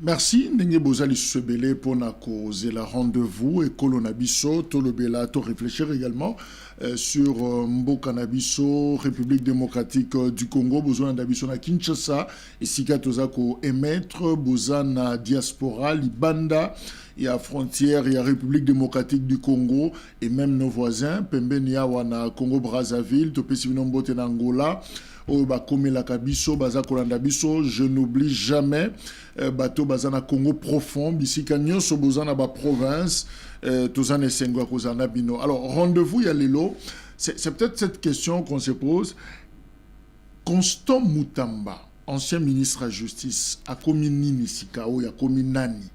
Merci ndenge bozali sebele pour na cause la rendez-vous et colonabiso to lobela to réfléchir également sur Mboka Nabiso République démocratique du Congo besoin d'abiso na Kinshasa ici toza ko émettre bozana diaspora libanda il y a frontière il y a République démocratique du Congo et même nos voisins pembeni ya wana Congo Brazzaville to pesi binombote na Angola o ba komelaka biso baza kolanda biso je n'oublie jamais bato bazana Congo profond bisika nyonso bozana ba province tozana esengwa kozana bino. Alors rendez-vous ya lelo c'est peut-être cette question qu'on se pose. Constant Mutamba ancien ministre de la justice a commis nini sikao ya commis nani.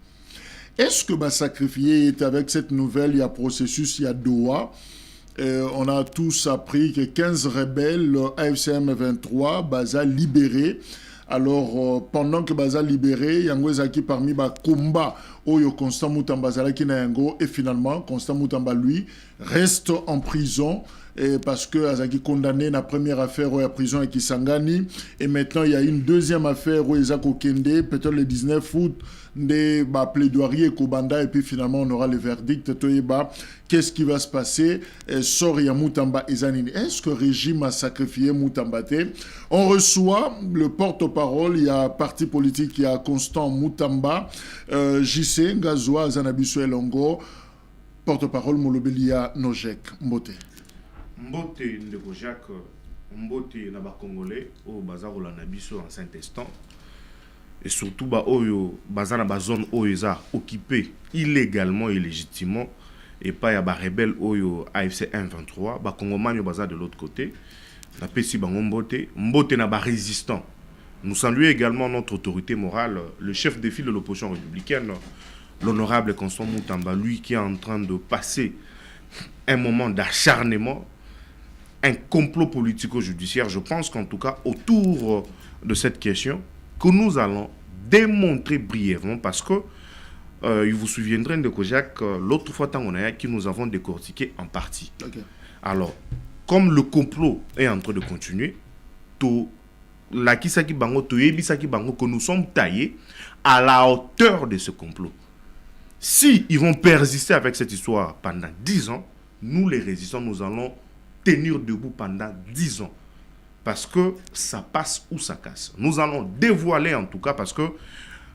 Est-ce que ba sacrifié est avec cette nouvelle il y a processus il y a Doha. On a tous appris que 15 rebelles, AFCM 23, Baza libérés. Alors, pendant que Baza libéré, Yango Ezaki parmi ba combat, Oyo Constant Mutamba Zalaki na Yango, et finalement, Constant Mutamba, lui, reste en prison. Parce que Azaki condamné la première affaire où il y a prison et Kisangani. Et maintenant, il y a une deuxième affaire où Ezako Kende, peut-être le 19 août, des plaidoiries et Kobanda. Et puis finalement, on aura le verdict. Qu'est-ce qui va se passer? Sort ya Mutamba Ezanini. Est-ce que le régime a sacrifié Mutamba? On reçoit le porte-parole. Il y a un parti politique, il y a Constant Mutamba, JC, Ngazoua, Zanabiso Elongo, porte-parole Molobelia Nojek. Mbote. Mbote ndeko Jacques, mbote na ba Congolais au bazar na biso en Saint-Estant et surtout ba oyo bazar na ba zone oyo za occupé illégalement et légitimement et pas ya ba rebelle oyo AFC 123 ba Congomani bazar de l'autre côté na pesi bango mbote na ba résistant. Nous saluons également notre autorité morale, le chef de file de l'opposition républicaine, l'honorable Constant Mutamba, lui qui est en train de passer un moment d'acharnement, un complot politico-judiciaire. Je pense qu'en tout cas, autour de cette question, que nous allons démontrer brièvement, parce que il vous souviendrez de Kojak, l'autre fois, qui nous avons décortiqué en partie. Okay. Alors, comme le complot est en train de continuer, la Kisaki Bango, Ebisaki Bango, que nous sommes taillés à la hauteur de ce complot. Si ils vont persister avec cette histoire pendant 10 ans, nous les résistants, nous allons tenir debout pendant 10 ans. Parce que ça passe ou ça casse. Nous allons dévoiler en tout cas parce que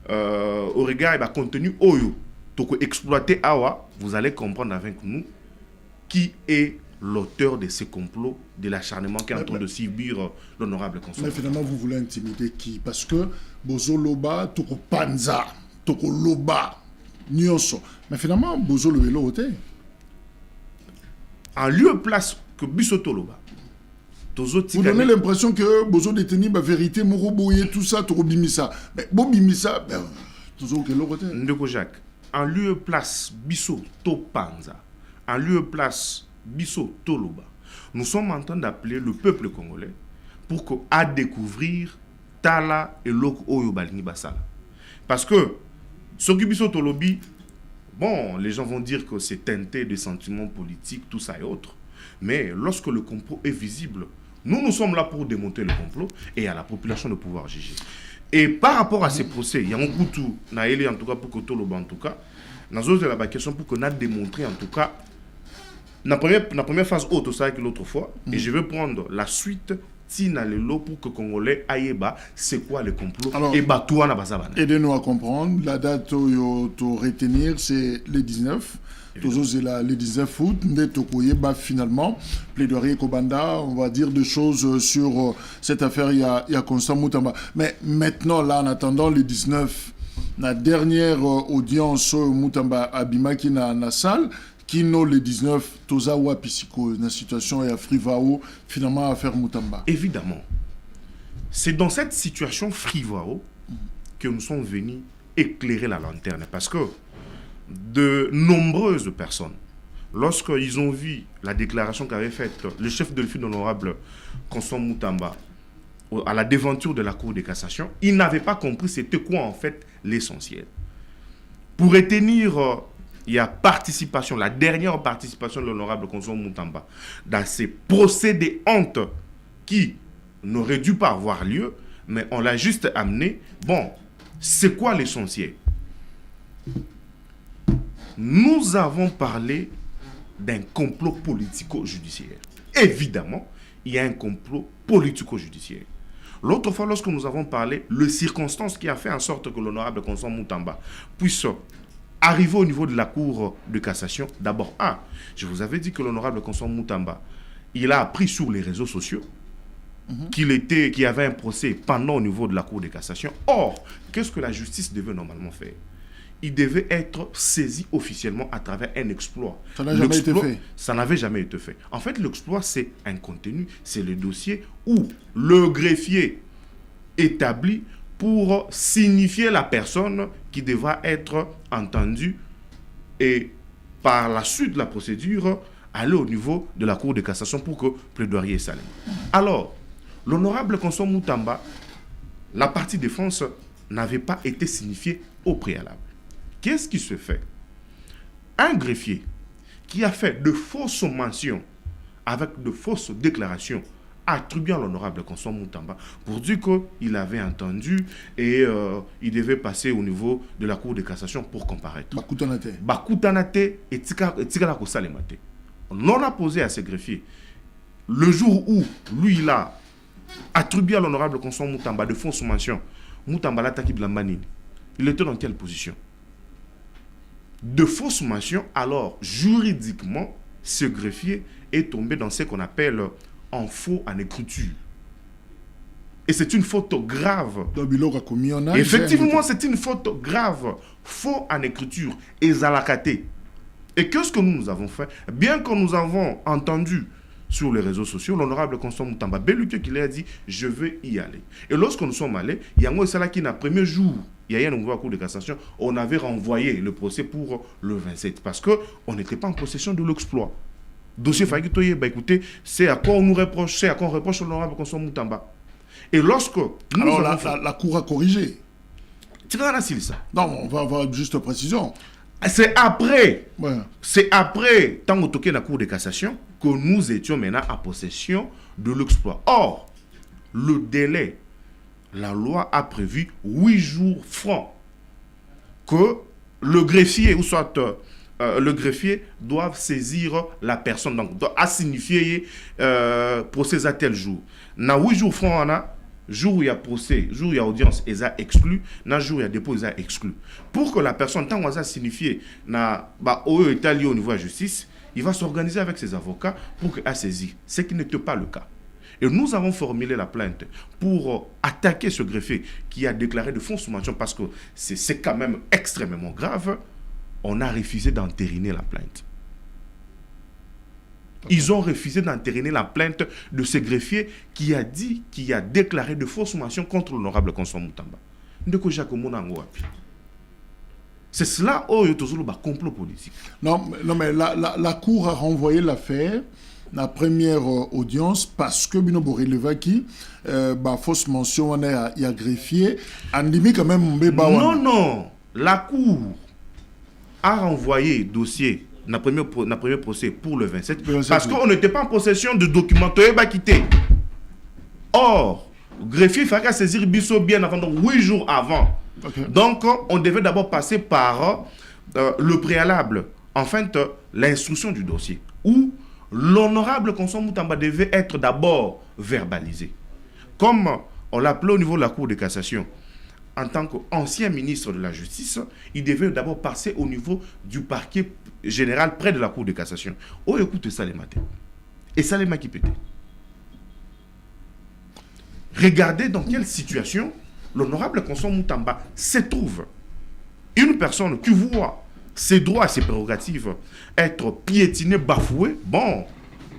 au regard du contenu Oyo, donc exploiter Awa, vous allez comprendre avec nous qui est l'auteur de ce complot, de l'acharnement qui est en train de subir l'honorable consommateur. Mais finalement, vous voulez intimider qui? Parce que Bozo Loba, Toko Panza, Toko Loba, Nyonso. Mais finalement, Bozo le vélo en lieu place que Bissoto Loba. Vous donnez l'impression que Bozo détenu la vérité, Moroboye, tout ça, Toko Bimisa. Mais bon Bimisa, Bozo que l'autre. Ndeko Jacques, en lieu place Bissoto Panza, en lieu place Bissoto Loba, nous sommes en train d'appeler le peuple congolais pour à découvrir Tala et Lok Oyo Balini Basala. Parce que ce qui Bissoto Lobi, bon, les gens vont dire que c'est teinté de sentiments politiques, tout ça et autres. Mais lorsque le complot est visible, nous sommes là pour démonter le complot et à la population de pouvoir juger. Et par rapport à ces procès, il y a un coup tout, en tout cas pour que tout le en tout cas, dans la question pour qu'on a démontré en tout cas, la première phase haute, ça que l'autre fois, et je vais prendre la suite. Tina Lelo pour que Congolais aïeba c'est quoi le complot. Alors, et Batouana Bazabana. Aidez-nous à comprendre. La date à retenir, c'est le 19. Toujours c'est le 19 août. Finalement, plaidoirie Kobanda, on va dire des choses sur cette affaire. Il y a Constant Mutamba. Mais maintenant, là, en attendant le 19, la dernière audience Mutamba Abimaki na la salle. Kino le 19, Tozawa Pisiko, la situation est à Frivao, finalement à faire Mutamba. Évidemment. C'est dans cette situation Frivao que nous sommes venus éclairer la lanterne. Parce que de nombreuses personnes, lorsqu'ils ont vu la déclaration qu'avait faite le chef de l'office honorable Constant Mutamba à la déventure de la Cour de cassation, ils n'avaient pas compris c'était quoi en fait l'essentiel. Pour retenir... il y a participation, la dernière participation de l'honorable Constant Mutamba dans ces procès de honte qui n'auraient dû pas avoir lieu, mais on l'a juste amené. Bon, c'est quoi l'essentiel? nous avons parlé d'un complot politico-judiciaire. Évidemment, il y a un complot politico-judiciaire. L'autre fois, lorsque nous avons parlé, les circonstances qui a fait en sorte que l'honorable Constant Moutamba puisse arriver au niveau de la Cour de cassation, d'abord, je vous avais dit que l'honorable Constant Moutamba, il a appris sur les réseaux sociaux qu'il y avait un procès pendant au niveau de la Cour de cassation. Or, qu'est-ce que la justice devait normalement faire? Il devait être saisi officiellement à travers un exploit. Ça n'a jamais été fait. Ça n'avait jamais été fait. En fait, l'exploit, c'est un contenu, c'est le dossier où le greffier établit pour signifier la personne qui devra être entendue et par la suite de la procédure, aller au niveau de la Cour de cassation pour que plaidoyer salé. Alors, l'honorable Constant Moutamba, la partie défense n'avait pas été signifiée au préalable. Qu'est-ce qui se fait? Un greffier qui a fait de fausses mentions avec de fausses déclarations attribuant l'honorable Constant Moutamba pour dire qu'il avait entendu et il devait passer au niveau de la Cour de cassation pour comparaître. Bakutanate et Tikala Kosalemate. On a posé à ce greffier le jour où lui il a attribué à l'honorable Constant Moutamba de fausses mentions. Moutamba l'attaque Blambanine. Il était dans quelle position? De fausses mentions, alors juridiquement, ce greffier est tombé dans ce qu'on appelle en faux en écriture. Et c'est une faute grave. Effectivement, c'est une faute grave. Faux en écriture et zalakaté. Et qu'est-ce que nous avons fait? Bien que nous avons entendu sur les réseaux sociaux, l'honorable Constant Moutamba Belluke qui a dit « je veux y aller ». Et lorsque nous sommes allés, il y a un Salaki, le premier jour, il y a eu un nouveau cours de cassation, on avait renvoyé le procès pour le 27 parce qu'on n'était pas en possession de l'exploit. Dossier Fagitoye, écoutez, c'est à quoi on nous reproche, c'est à quoi on reproche l'honorable Constant Moutamba. Et lorsque nous alors la Cour a corrigé. Tu vas c'est ça. Non, on va avoir juste précision. C'est après, tant qu'on toquait la Cour de cassation, que nous étions maintenant en possession de l'exploit. Or, le délai, la loi a prévu 8 jours francs que le greffier, ou soit le greffier, doivent saisir la personne. Donc, doit signifier procès à tel jour. Dans 8 jours francs, on a jour où il y a procès, jour où il y a audience, ils ont exclu, dans jour où il y a dépôt, ils ont exclu. Pour que la personne, tant qu'on a signifié, au état lié au niveau de la justice, il va s'organiser avec ses avocats pour qu'il saisi. Ce qui n'était pas le cas. Et nous avons formulé la plainte pour attaquer ce greffier qui a déclaré de fausses mentions parce que c'est quand même extrêmement grave. On a refusé d'entériner la plainte. Ils ont refusé d'entériner la plainte de ce greffier qui a déclaré de fausses mentions contre l'honorable Constant Moutamba. C'est cela, complot politique. Non, mais la Cour a renvoyé l'affaire, la première audience, parce que Bino Borelevaki, fausse mention, il y a greffier, Andimi quand même Non, la Cour a renvoyé le dossier dans le premier procès pour le 27 parce qu'on n'était pas en possession de documents quittés. Or, le greffier il fallait saisir Bisso bien avant, donc 8 jours avant. Okay. Donc, on devait d'abord passer par le préalable, en fait, l'instruction du dossier, où l'honorable Constant Moutamba devait être d'abord verbalisé. Comme on l'appelait au niveau de la Cour de cassation, en tant qu'ancien ministre de la Justice, il devait d'abord passer au niveau du parquet général près de la Cour de cassation. Oh, écoute ça les matins. Et ça les mains qui pétaient. Regardez dans quelle situation l'honorable Constant Moutamba se trouve. Une personne qui voit ses droits et ses prérogatives être piétinés, bafoués. Bon,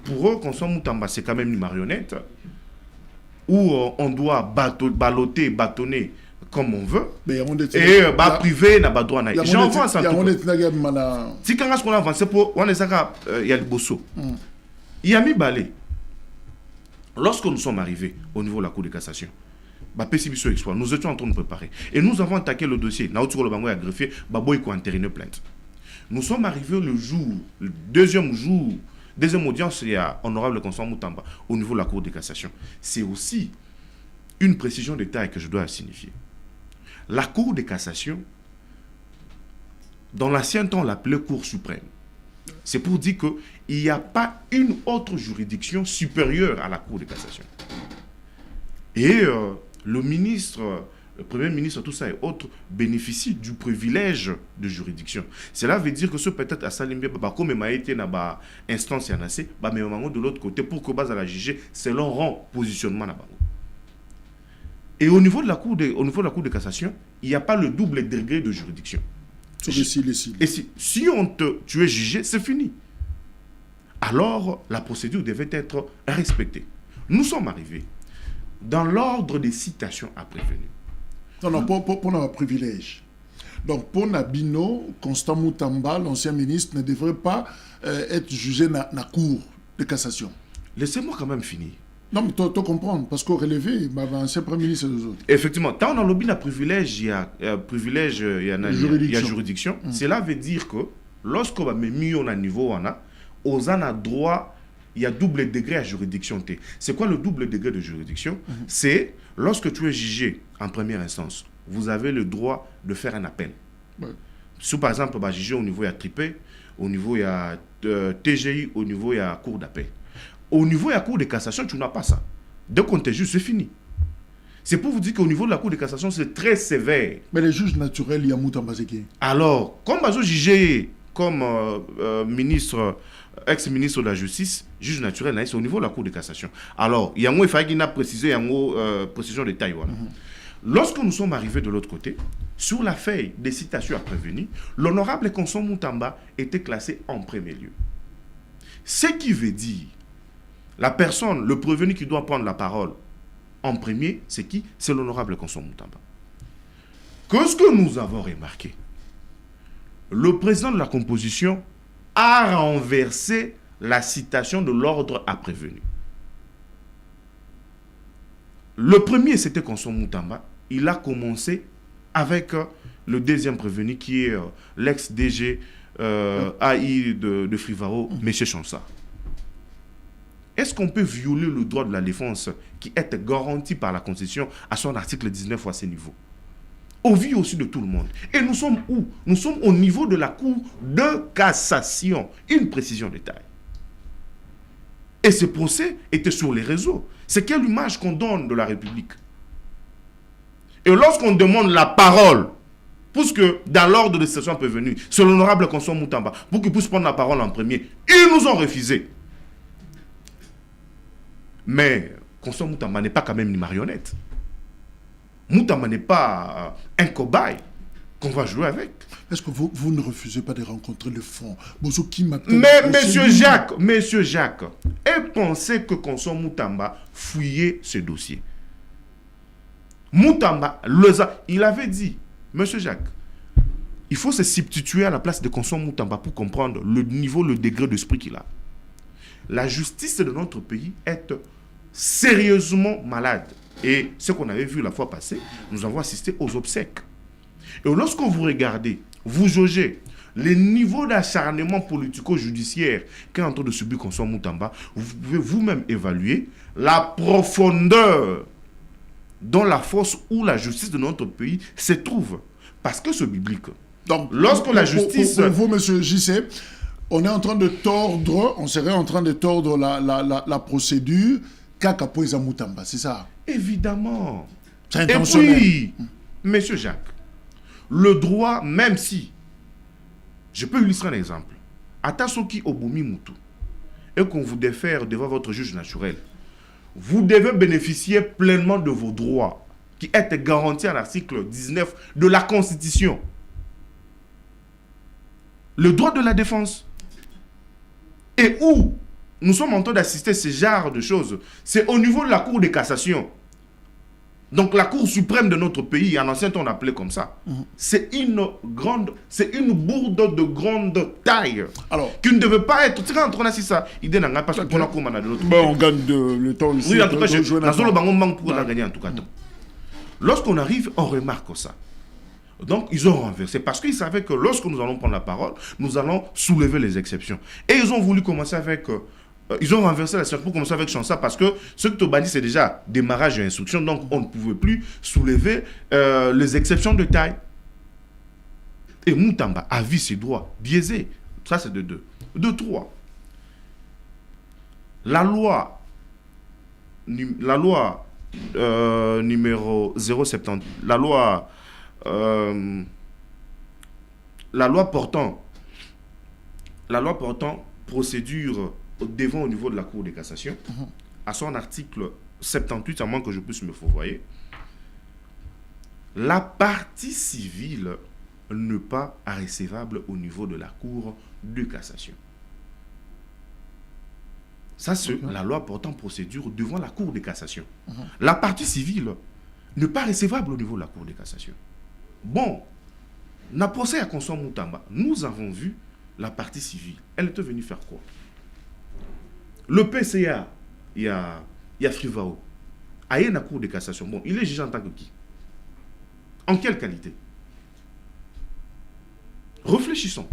pour eux, Constant Moutamba, c'est quand même une marionnette où on doit balloter, bâtonner comme on veut. Et privé n'a pas droit. J'en avance en tout. Si quand on a avancé pour on est il y a le bosso. Il y a mis balai. Lorsque nous sommes arrivés au niveau de la Cour de cassation, nous étions en train de préparer. Et nous avons attaqué le dossier. Nous sommes arrivés le deuxième audience, il y a honorable Constant Moutamba au niveau de la Cour de cassation. C'est aussi une précision de taille que je dois signifier. La Cour de cassation dans l'ancien temps, on l'appelait Cour suprême. C'est pour dire qu'il n'y a pas une autre juridiction supérieure à la Cour de cassation. Et le ministre, le Premier ministre, tout ça et autres, bénéficient du privilège de juridiction. Cela veut dire que ce peut-être à Salimbe, comme il m'a été dans l'instance Yanassé, mais de l'autre côté, pour que base à la juger, c'est leur rang positionnement. Et au niveau de la Cour de cassation, il n'y a pas le double degré de juridiction. Et si tu es jugé, c'est fini. Alors, la procédure devait être respectée. Nous sommes arrivés dans l'ordre des citations à prévenir. Non, pour un privilège. Donc, pour Nabino, Constant Moutamba, l'ancien ministre, ne devrait pas être jugé dans la Cour de cassation. Laissez-moi quand même finir. Non, mais tu comprends, parce qu'au relevé, l'ancien Premier ministre et les autres. Effectivement, quand on a lobby d'un privilège, il y a juridiction. Cela veut dire que lorsqu'on va mis au niveau, on a droit, il y a double degré à juridiction. C'est quoi le double degré de juridiction? C'est lorsque tu es jugé en première instance, vous avez le droit de faire un appel. Si par exemple, jugé au niveau il y a Tripé, au niveau il y a TGI, au niveau il y a Cour d'appel. Au niveau de la Cour de cassation, tu n'as pas ça. Dès qu'on te juge, c'est fini. C'est pour vous dire qu'au niveau de la Cour de cassation, c'est très sévère. Mais les juges naturels, il y a Moutamba Zeki. Alors, comme Bazo jugé comme ex-ministre de la Justice, juge naturel, c'est au niveau de la Cour de cassation. Alors, il y a un effet qui n'a précisé, il y a une précision de taille. Voilà. Lorsque nous sommes arrivés de l'autre côté, sur la feuille des citations à prévenir, l'honorable Constant Moutamba était classé en premier lieu. Ce qui veut dire, la personne, le prévenu qui doit prendre la parole en premier, c'est qui? C'est l'honorable Constant Moutamba. Qu'est-ce que nous avons remarqué? Le président de la composition a renversé la citation de l'ordre à prévenir. Le premier, c'était Constant Moutamba. Il a commencé avec le deuxième prévenu qui est l'ex-DG AI de Frivaro, M. Chansa. Est-ce qu'on peut violer le droit de la défense qui est garanti par la Constitution à son article 19 à ce niveau? Au vu aussi de tout le monde. Et nous sommes où? Nous sommes au niveau de la Cour de cassation. Une précision de taille. Et ce procès était sur les réseaux. C'est quelle image qu'on donne de la République? Et lorsqu'on demande la parole, puisque dans l'ordre de session prévenue, c'est l'honorable Constant Moutamba, pour qu'il puisse prendre la parole en premier, ils nous ont refusé. Mais Constant Moutamba n'est pas quand même une marionnette. Moutamba n'est pas un cobaye qu'on va jouer avec. Est-ce que vous ne refusez pas de rencontrer le fond? Mais Monsieur Jacques, et pensez que Constant Moutamba fouillait ce dossier. Moutamba, il avait dit, Monsieur Jacques, il faut se substituer à la place de Constant Moutamba pour comprendre le niveau, le degré d'esprit qu'il a. La justice de notre pays est sérieusement malade. Et ce qu'on avait vu la fois passée, nous avons assisté aux obsèques. Et lorsque vous regardez, vous jaugez les niveaux d'acharnement politico-judiciaire qu'est en train de subir Constant Moutamba, vous pouvez vous-même évaluer la profondeur dans la force où la justice de notre pays se trouve. Parce que c'est biblique. Donc, lorsque la justice... Pour vous, monsieur JC, on est en train de tordre, on serait en train de tordre la procédure Kaka Poeza Moutamba, c'est ça? Évidemment. C'est intentionnel. Et puis, monsieur Jacques, le droit, même si, je peux illustrer un exemple. Atasoki Obumi Moutou, et qu'on vous défère devant votre juge naturel, vous devez bénéficier pleinement de vos droits qui est garanti à l'article 19 de la Constitution. Le droit de la défense. Et où nous sommes en train d'assister à ce genre de choses, c'est au niveau de la Cour de cassation. Donc la Cour suprême de notre pays, en ancien temps on appelait comme ça, c'est une bourde de grande taille. Alors, qui ne devait pas être, tu sais, quand on a ça, il dit parce qu'on a comme de l'autre. On gagne le temps ici. Oui, en tout cas, on a gagné en tout cas. Lorsqu'on arrive, on remarque ça. Donc, ils ont renversé parce qu'ils savaient que lorsque nous allons prendre la parole, nous allons soulever les exceptions. Et ils ont voulu commencer avec... ils ont renversé la situation pour commencer avec Chansa parce que ce que Tobani, c'est déjà démarrage et instruction. Donc, on ne pouvait plus soulever les exceptions de taille. Et Moutamba a vu ses droits biaisés. Ça, c'est de 2. De 3. La loi numéro 070, la loi portant procédure devant au niveau de la Cour de cassation, à son article 78, à moins que je puisse me fourvoyer, la partie civile n'est pas recevable au niveau de la Cour de cassation. Ça, c'est la loi portant procédure devant la Cour de cassation. La partie civile n'est pas recevable au niveau de la Cour de cassation. Bon, dans le procès à Constant Moutamba, nous avons vu la partie civile. Elle était venue faire quoi? Le PCA, il y a Frivao, a eu la Cour de cassation. Bon, il est jugé en tant que qui? En quelle qualité? Réfléchissons.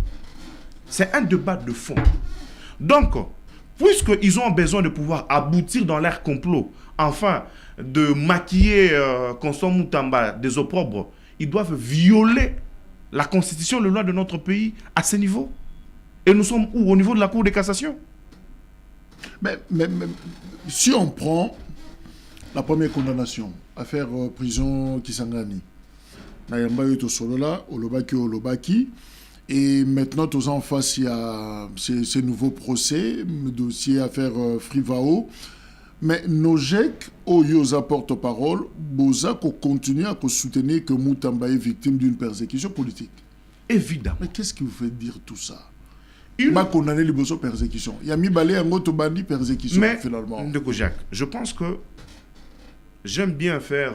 C'est un débat de fond. Donc, puisqu'ils ont besoin de pouvoir aboutir dans leur complot, enfin, de maquiller Constant Moutamba des opprobres, ils doivent violer la constitution, les lois de notre pays à ce niveau. Et nous sommes où? Au niveau de la Cour de cassation. Mais si on prend la première condamnation, affaire prison Kisangani, Nayamba Yoto Solola, Olobaki, et maintenant, tous en face, il y a ces nouveaux procès, dossier affaire Frivao. Mais nos GEC, aux porte-parole, Boza, continue à soutenir que Moutamba est victime d'une persécution politique. Évidemment. Mais qu'est-ce qui vous fait dire tout ça? Il m'a condamné les besoins persécution. Il y a mis balai en autobandi persécution, mais, finalement. Ndeko Jacques, je pense que j'aime bien faire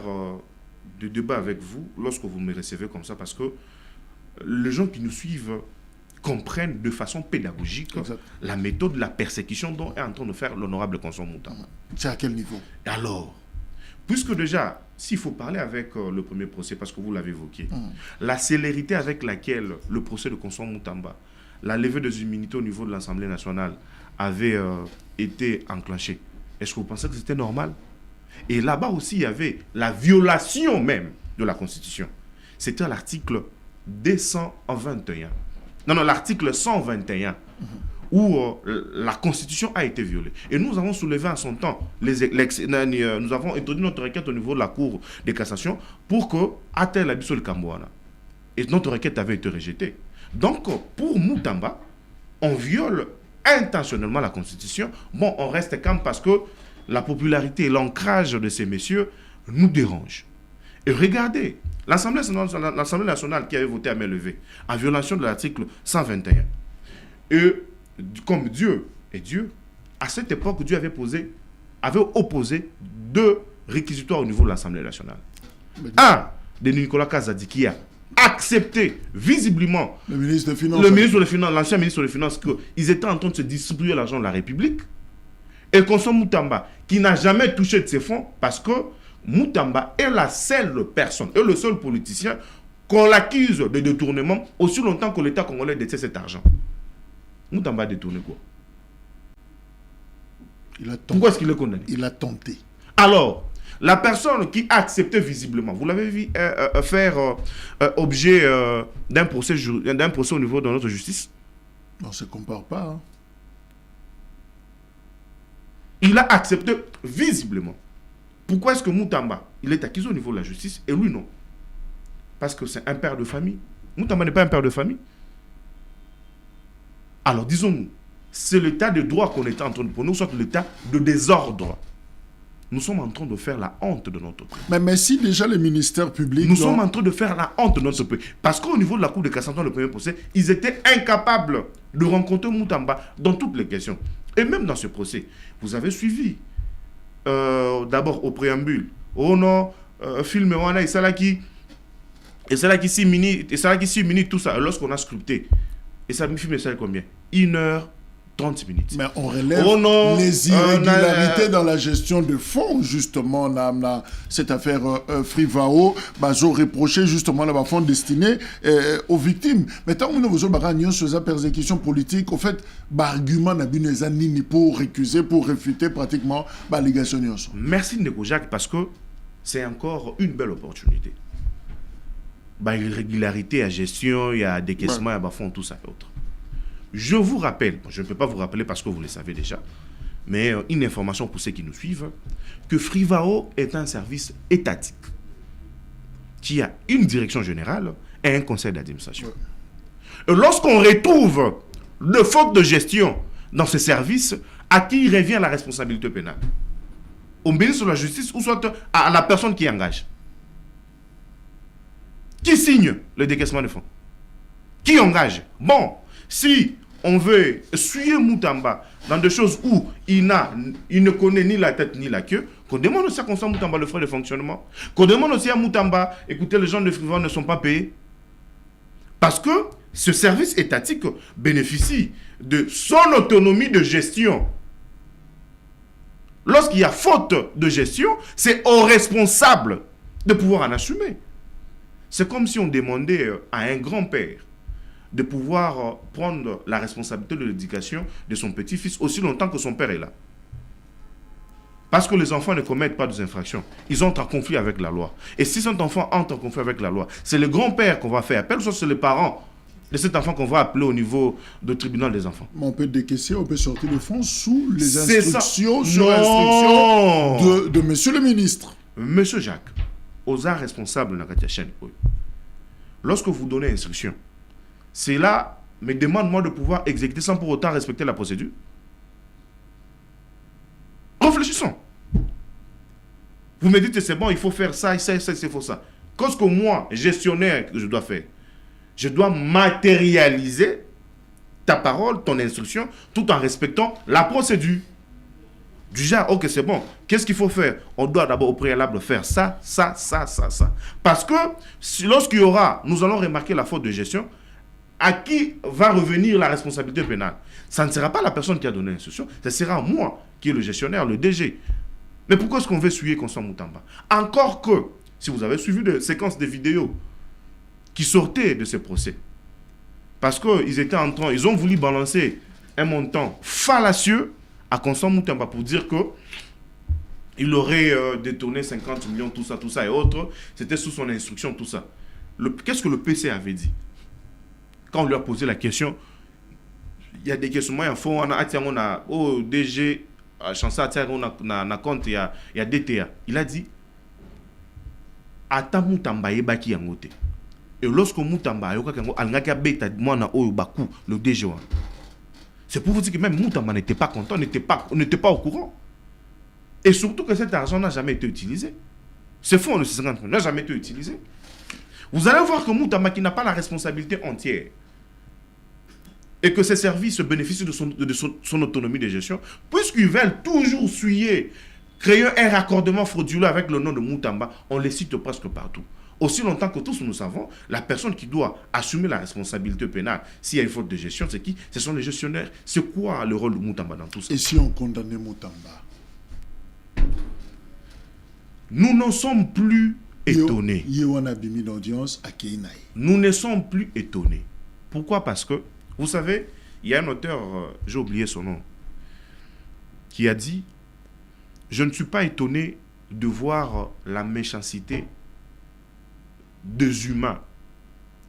des débats avec vous lorsque vous me recevez comme ça, parce que les gens qui nous suivent comprennent de façon pédagogique la méthode de la persécution dont est en train de faire l'honorable Constant Moutamba. C'est à quel niveau? Alors, puisque déjà, s'il faut parler avec le premier procès, parce que vous l'avez évoqué, la célérité avec laquelle le procès de Constant Moutamba, la levée des immunités au niveau de l'Assemblée nationale avait été enclenchée, est-ce que vous pensez que c'était normal? Et là-bas aussi, il y avait la violation même de la Constitution. C'était à l'article 221. Non, l'article 121, où la Constitution a été violée. Et nous avons soulevé en son temps, nous avons introduit notre requête au niveau de la Cour de cassation pour que Atel Abisso le Cambouana. Et notre requête avait été rejetée. Donc, pour Moutamba, on viole intentionnellement la Constitution. Bon, on reste calme parce que la popularité et l'ancrage de ces messieurs nous dérangent. Et regardez, l'Assemblée nationale qui avait voté à main levée, en violation de l'article 121. Et comme Dieu est Dieu, à cette époque, Dieu avait opposé 2 réquisitoires au niveau de l'Assemblée nationale. Un de Nicolas Kazadi qui a accepté visiblement le ministre des Finances, l'ancien ministre des Finances, qu'ils étaient en train de se distribuer l'argent de la République. Et Constant Moutamba, qui n'a jamais touché de ces fonds, parce que Moutamba est la seule personne, et le seul politicien qu'on l'accuse de détournement aussi longtemps que l'État congolais détient cet argent. Moutamba a détourné quoi? Pourquoi est-ce qu'il est condamné? Il a tenté. Alors, la personne qui a accepté visiblement, vous l'avez vu faire objet d'un procès au niveau de notre justice? On ne se compare pas. Hein. Il a accepté visiblement. Pourquoi est-ce que Moutamba, il est accusé au niveau de la justice et lui non? Parce que c'est un père de famille. Moutamba n'est pas un père de famille. Alors disons-nous, c'est l'état de droit qu'on est en train de prendre, soit l'état de désordre. Nous sommes en train de faire la honte de notre pays. Mais si déjà les ministères publics... Nous sommes en train de faire la honte de notre pays. Parce qu'au niveau de la Cour de cassation, le premier procès, ils étaient incapables de rencontrer Moutamba dans toutes les questions. Et même dans ce procès, vous avez suivi, d'abord au préambule, oh non, film, et ça là qui 6 minutes, et ça là qui 6 minutes, tout ça, lorsqu'on a scripté, et ça me filme ça combien? 1h30 minutes. Mais on relève les irrégularités dans la gestion de fonds, justement, dans cette affaire Frivao, ont reproché justement la fonds destinés aux victimes. Mais tant que nous avons sur la persécution politique, au fait, argument n'a ni pour récuser, pour réfuter pratiquement l'allégation. Merci Ndeko Jacques, parce que c'est encore une belle opportunité. irrégularité à gestion, il y a décaissement, il y a fonds, tout ça et autres. Je vous rappelle, je ne peux pas vous rappeler parce que vous le savez déjà, mais une information pour ceux qui nous suivent, que Frivao est un service étatique qui a une direction générale et un conseil d'administration. Et lorsqu'on retrouve de fautes de gestion dans ce service, à qui revient la responsabilité pénale? Au ministre de la Justice ou soit à la personne qui engage? Qui signe le décaissement de fonds? Qui engage? Bon, si on veut suivre Moutamba dans des choses où il ne connaît ni la tête ni la queue, qu'on demande aussi à Constant Moutamba le frais de fonctionnement, qu'on demande aussi à Moutamba, écoutez, les gens de Frivao ne sont pas payés. Parce que ce service étatique bénéficie de son autonomie de gestion. Lorsqu'il y a faute de gestion, c'est au responsable de pouvoir en assumer. C'est comme si on demandait à un grand-père de pouvoir prendre la responsabilité de l'éducation de son petit-fils aussi longtemps que son père est là. Parce que les enfants ne commettent pas des infractions. Ils entrent en conflit avec la loi. Et si cet enfant entre en conflit avec la loi, c'est le grand-père qu'on va faire appel, soit c'est les parents de cet enfant qu'on va appeler au niveau du tribunal des enfants. Mais on peut décaisser, on peut sortir le fonds sous les C'est instructions, ça. sur instruction de monsieur le ministre. Monsieur Jacques, aux arts responsables de la chaîne, lorsque vous donnez instruction, c'est là, mais demande-moi de pouvoir exécuter sans pour autant respecter la procédure. Réfléchissons. Vous me dites que c'est bon, il faut faire ça, ça, ça, il faut ça. Qu'est-ce que moi, gestionnaire, que je dois faire? Je dois matérialiser ta parole, ton instruction, tout en respectant la procédure. Du genre, ok, c'est bon. Qu'est-ce qu'il faut faire? On doit d'abord au préalable faire ça, ça, ça, ça, ça. Parce que lorsqu'il y aura, nous allons remarquer la faute de gestion, à qui va revenir la responsabilité pénale? Ça ne sera pas la personne qui a donné l'instruction, ce sera moi qui est le gestionnaire, le DG. Mais pourquoi est-ce qu'on veut suivre Constant Moutamba? Encore que, si vous avez suivi des séquences de vidéos qui sortaient de ce procès, parce qu'ils étaient en train, ils ont voulu balancer un montant fallacieux à Constant Moutamba pour dire que il aurait détourné 50 millions, tout ça et autres. C'était sous son instruction, tout ça. Qu'est-ce que le PC avait dit? Quand on lui a posé la question, il y a des questions, on a au DG, on a compte, il y a DTA. Il a dit, Ata Moutamba yebaki yangote. Et lorsque Moutamba le DG, c'est pour vous dire que même Moutamba n'était pas content, n'était pas au courant. Et surtout que cet argent n'a jamais été utilisé. Ce fonds de 50 n'a jamais été utilisé. Vous allez voir que Moutamba qui n'a pas la responsabilité entière et que ces services bénéficient de son autonomie de gestion, puisqu'ils veulent toujours suyer, créer un raccordement frauduleux avec le nom de Moutamba, on les cite presque partout. Aussi longtemps que tous nous savons, la personne qui doit assumer la responsabilité pénale s'il y a une faute de gestion, c'est qui? Ce sont les gestionnaires. C'est quoi le rôle de Moutamba dans tout ça? Et si on condamnait Moutamba? Nous ne sommes plus étonnés. Nous ne sommes plus étonnés. Pourquoi? Parce que, vous savez, il y a un auteur, j'ai oublié son nom, qui a dit « Je ne suis pas étonné de voir la méchanceté des humains,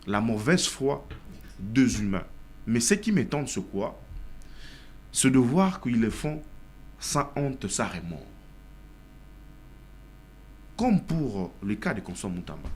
la mauvaise foi des humains. Mais ce qui m'étonne, c'est quoi? C'est de voir qu'ils le font sans honte, sans remords. » Comme pour le cas de Constant Moutamba.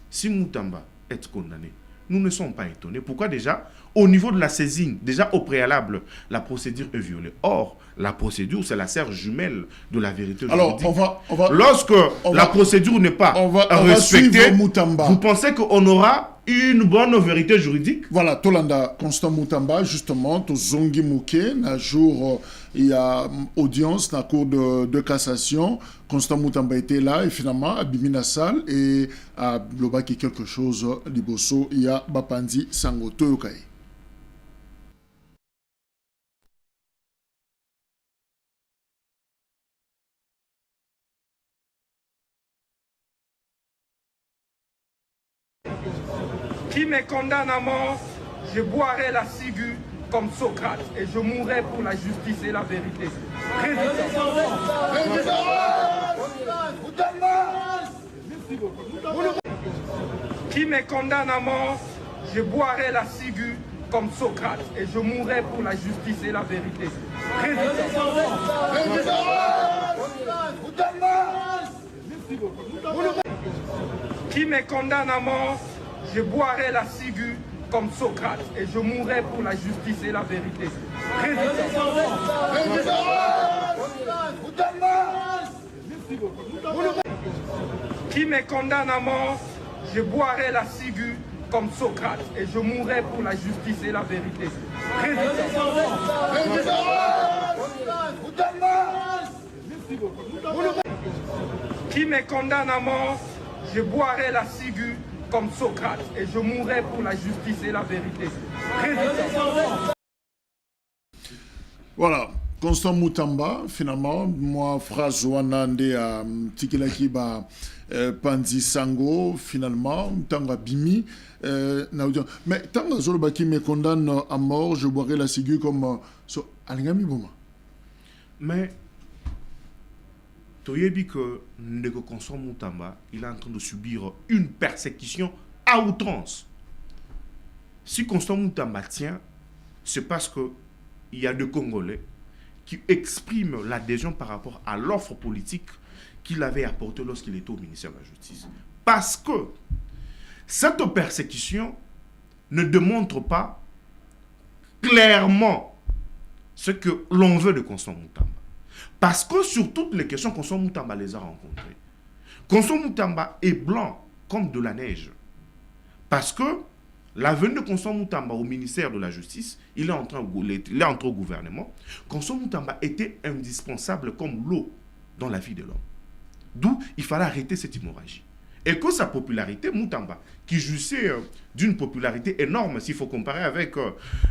Si Moutamba est condamné, nous ne sommes pas étonnés. Pourquoi déjà? Au niveau de la saisine, déjà au préalable, la procédure est violée. Or, la procédure, c'est la sœur jumelle de la vérité juridique. Alors, lorsque la procédure n'est pas respectée, vous pensez qu'on aura une bonne vérité juridique? Voilà, Tolanda, Constant Moutamba, justement, Zongi Mouké, un jour, il y a audience dans la cour de cassation. Constant Moutamba était là et finalement, à Bimina Sal et à Blobaki quelque chose, Liboso, il y a Bapandi Sangoto Yokai. Qui me condamne à mort, je boirai la ciguë comme Socrate et je mourrai pour la justice et la vérité. Qui me condamne à mort, je boirai la ciguë comme Socrate et je mourrai pour la justice et la vérité. Qui me condamne à mort, je boirai la ciguë comme Socrate et je mourrai pour la justice et la vérité. Qui me condamne à mort, je boirai la ciguë comme Socrate et je mourrai pour la justice et la vérité. Qui me condamne à mort, je boirai la ciguë comme Socrate et je mourrai pour la justice et la vérité. Voilà. Constant Moutamba, finalement, moi, phrase Wanande à Tikilaki Panzi Sango, finalement, Tanga Bimi. Mais Tanga Zolobaki me condamne à mort, je boirai la ciguë comme Alingami Boma. Mais, Toyebi que Ndeko Constant Moutamba, il est en train de subir une persécution à outrance. Si Constant Moutamba tient, c'est parce qu'il y a des Congolais qui exprime l'adhésion par rapport à l'offre politique qu'il avait apportée lorsqu'il était au ministère de la Justice. Parce que cette persécution ne démontre pas clairement ce que l'on veut de Constant Moutamba. Parce que sur toutes les questions, Constant Moutamba les a rencontrées. Constant Moutamba est blanc comme de la neige. Parce que la venue de Constant Moutamba au ministère de la Justice, il est entré au gouvernement. Constant Moutamba était indispensable comme l'eau dans la vie de l'homme. D'où il fallait arrêter cette hémorragie. Et que sa popularité, Moutamba, qui jouissait d'une popularité énorme, s'il faut comparer avec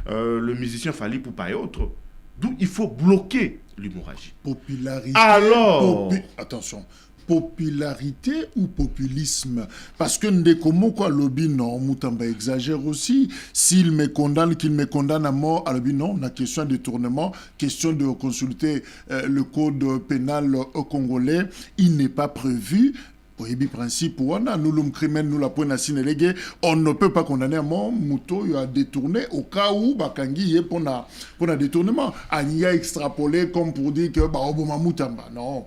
le musicien Fally Ipupa et autres, d'où il faut bloquer l'hémorragie. Popularité. Alors, attention. Popularité ou populisme? Parce que Ndekomo quoi lobby non, Moutamba exagère aussi. S'il me condamne, qu'il me condamne à mort, à lobby non, on a question de détournement, question de consulter le code pénal congolais, il n'est pas prévu. Oyebi principe wana nous l'homme criminel nous la pointe à sinélégué, on ne peut pas condamner à mort Mouto il a détourné au cas où Bakangi est pour un détournement. Il a extrapolé comme pour dire que bah Obama Moutamba non.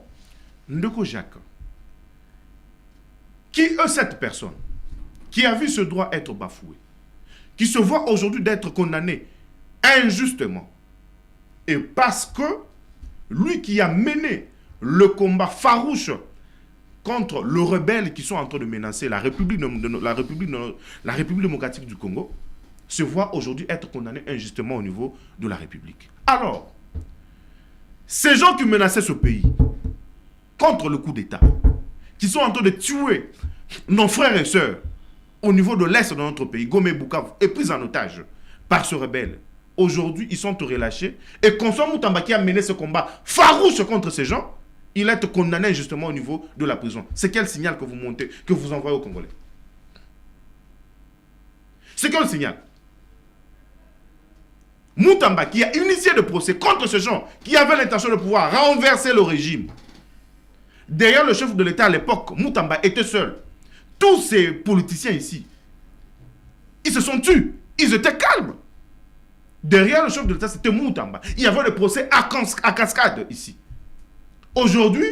Ndeko Jacques, qui est cette personne qui a vu ce droit être bafoué, qui se voit aujourd'hui d'être condamné injustement, et parce que lui qui a mené le combat farouche contre le rebelle qui sont en train de menacer la République démocratique du Congo, se voit aujourd'hui être condamné injustement au niveau de la République. Alors, ces gens qui menaçaient ce pays contre le coup d'État, qui sont en train de tuer nos frères et sœurs au niveau de l'Est de notre pays, Goma et Bukavu, et pris en otage par ce rebelle. Aujourd'hui, ils sont relâchés. Et Constant Moutamba qui a mené ce combat farouche contre ces gens, il a été condamné justement au niveau de la prison. C'est quel signal que vous montez, que vous envoyez aux Congolais? C'est quel signal? Moutamba qui a initié le procès contre ces gens qui avaient l'intention de pouvoir renverser le régime. Derrière le chef de l'État à l'époque, Moutamba était seul. Tous ces politiciens ici, ils se sont tus. Ils étaient calmes. Derrière le chef de l'État, c'était Moutamba. Il y avait le procès à cascade ici. Aujourd'hui,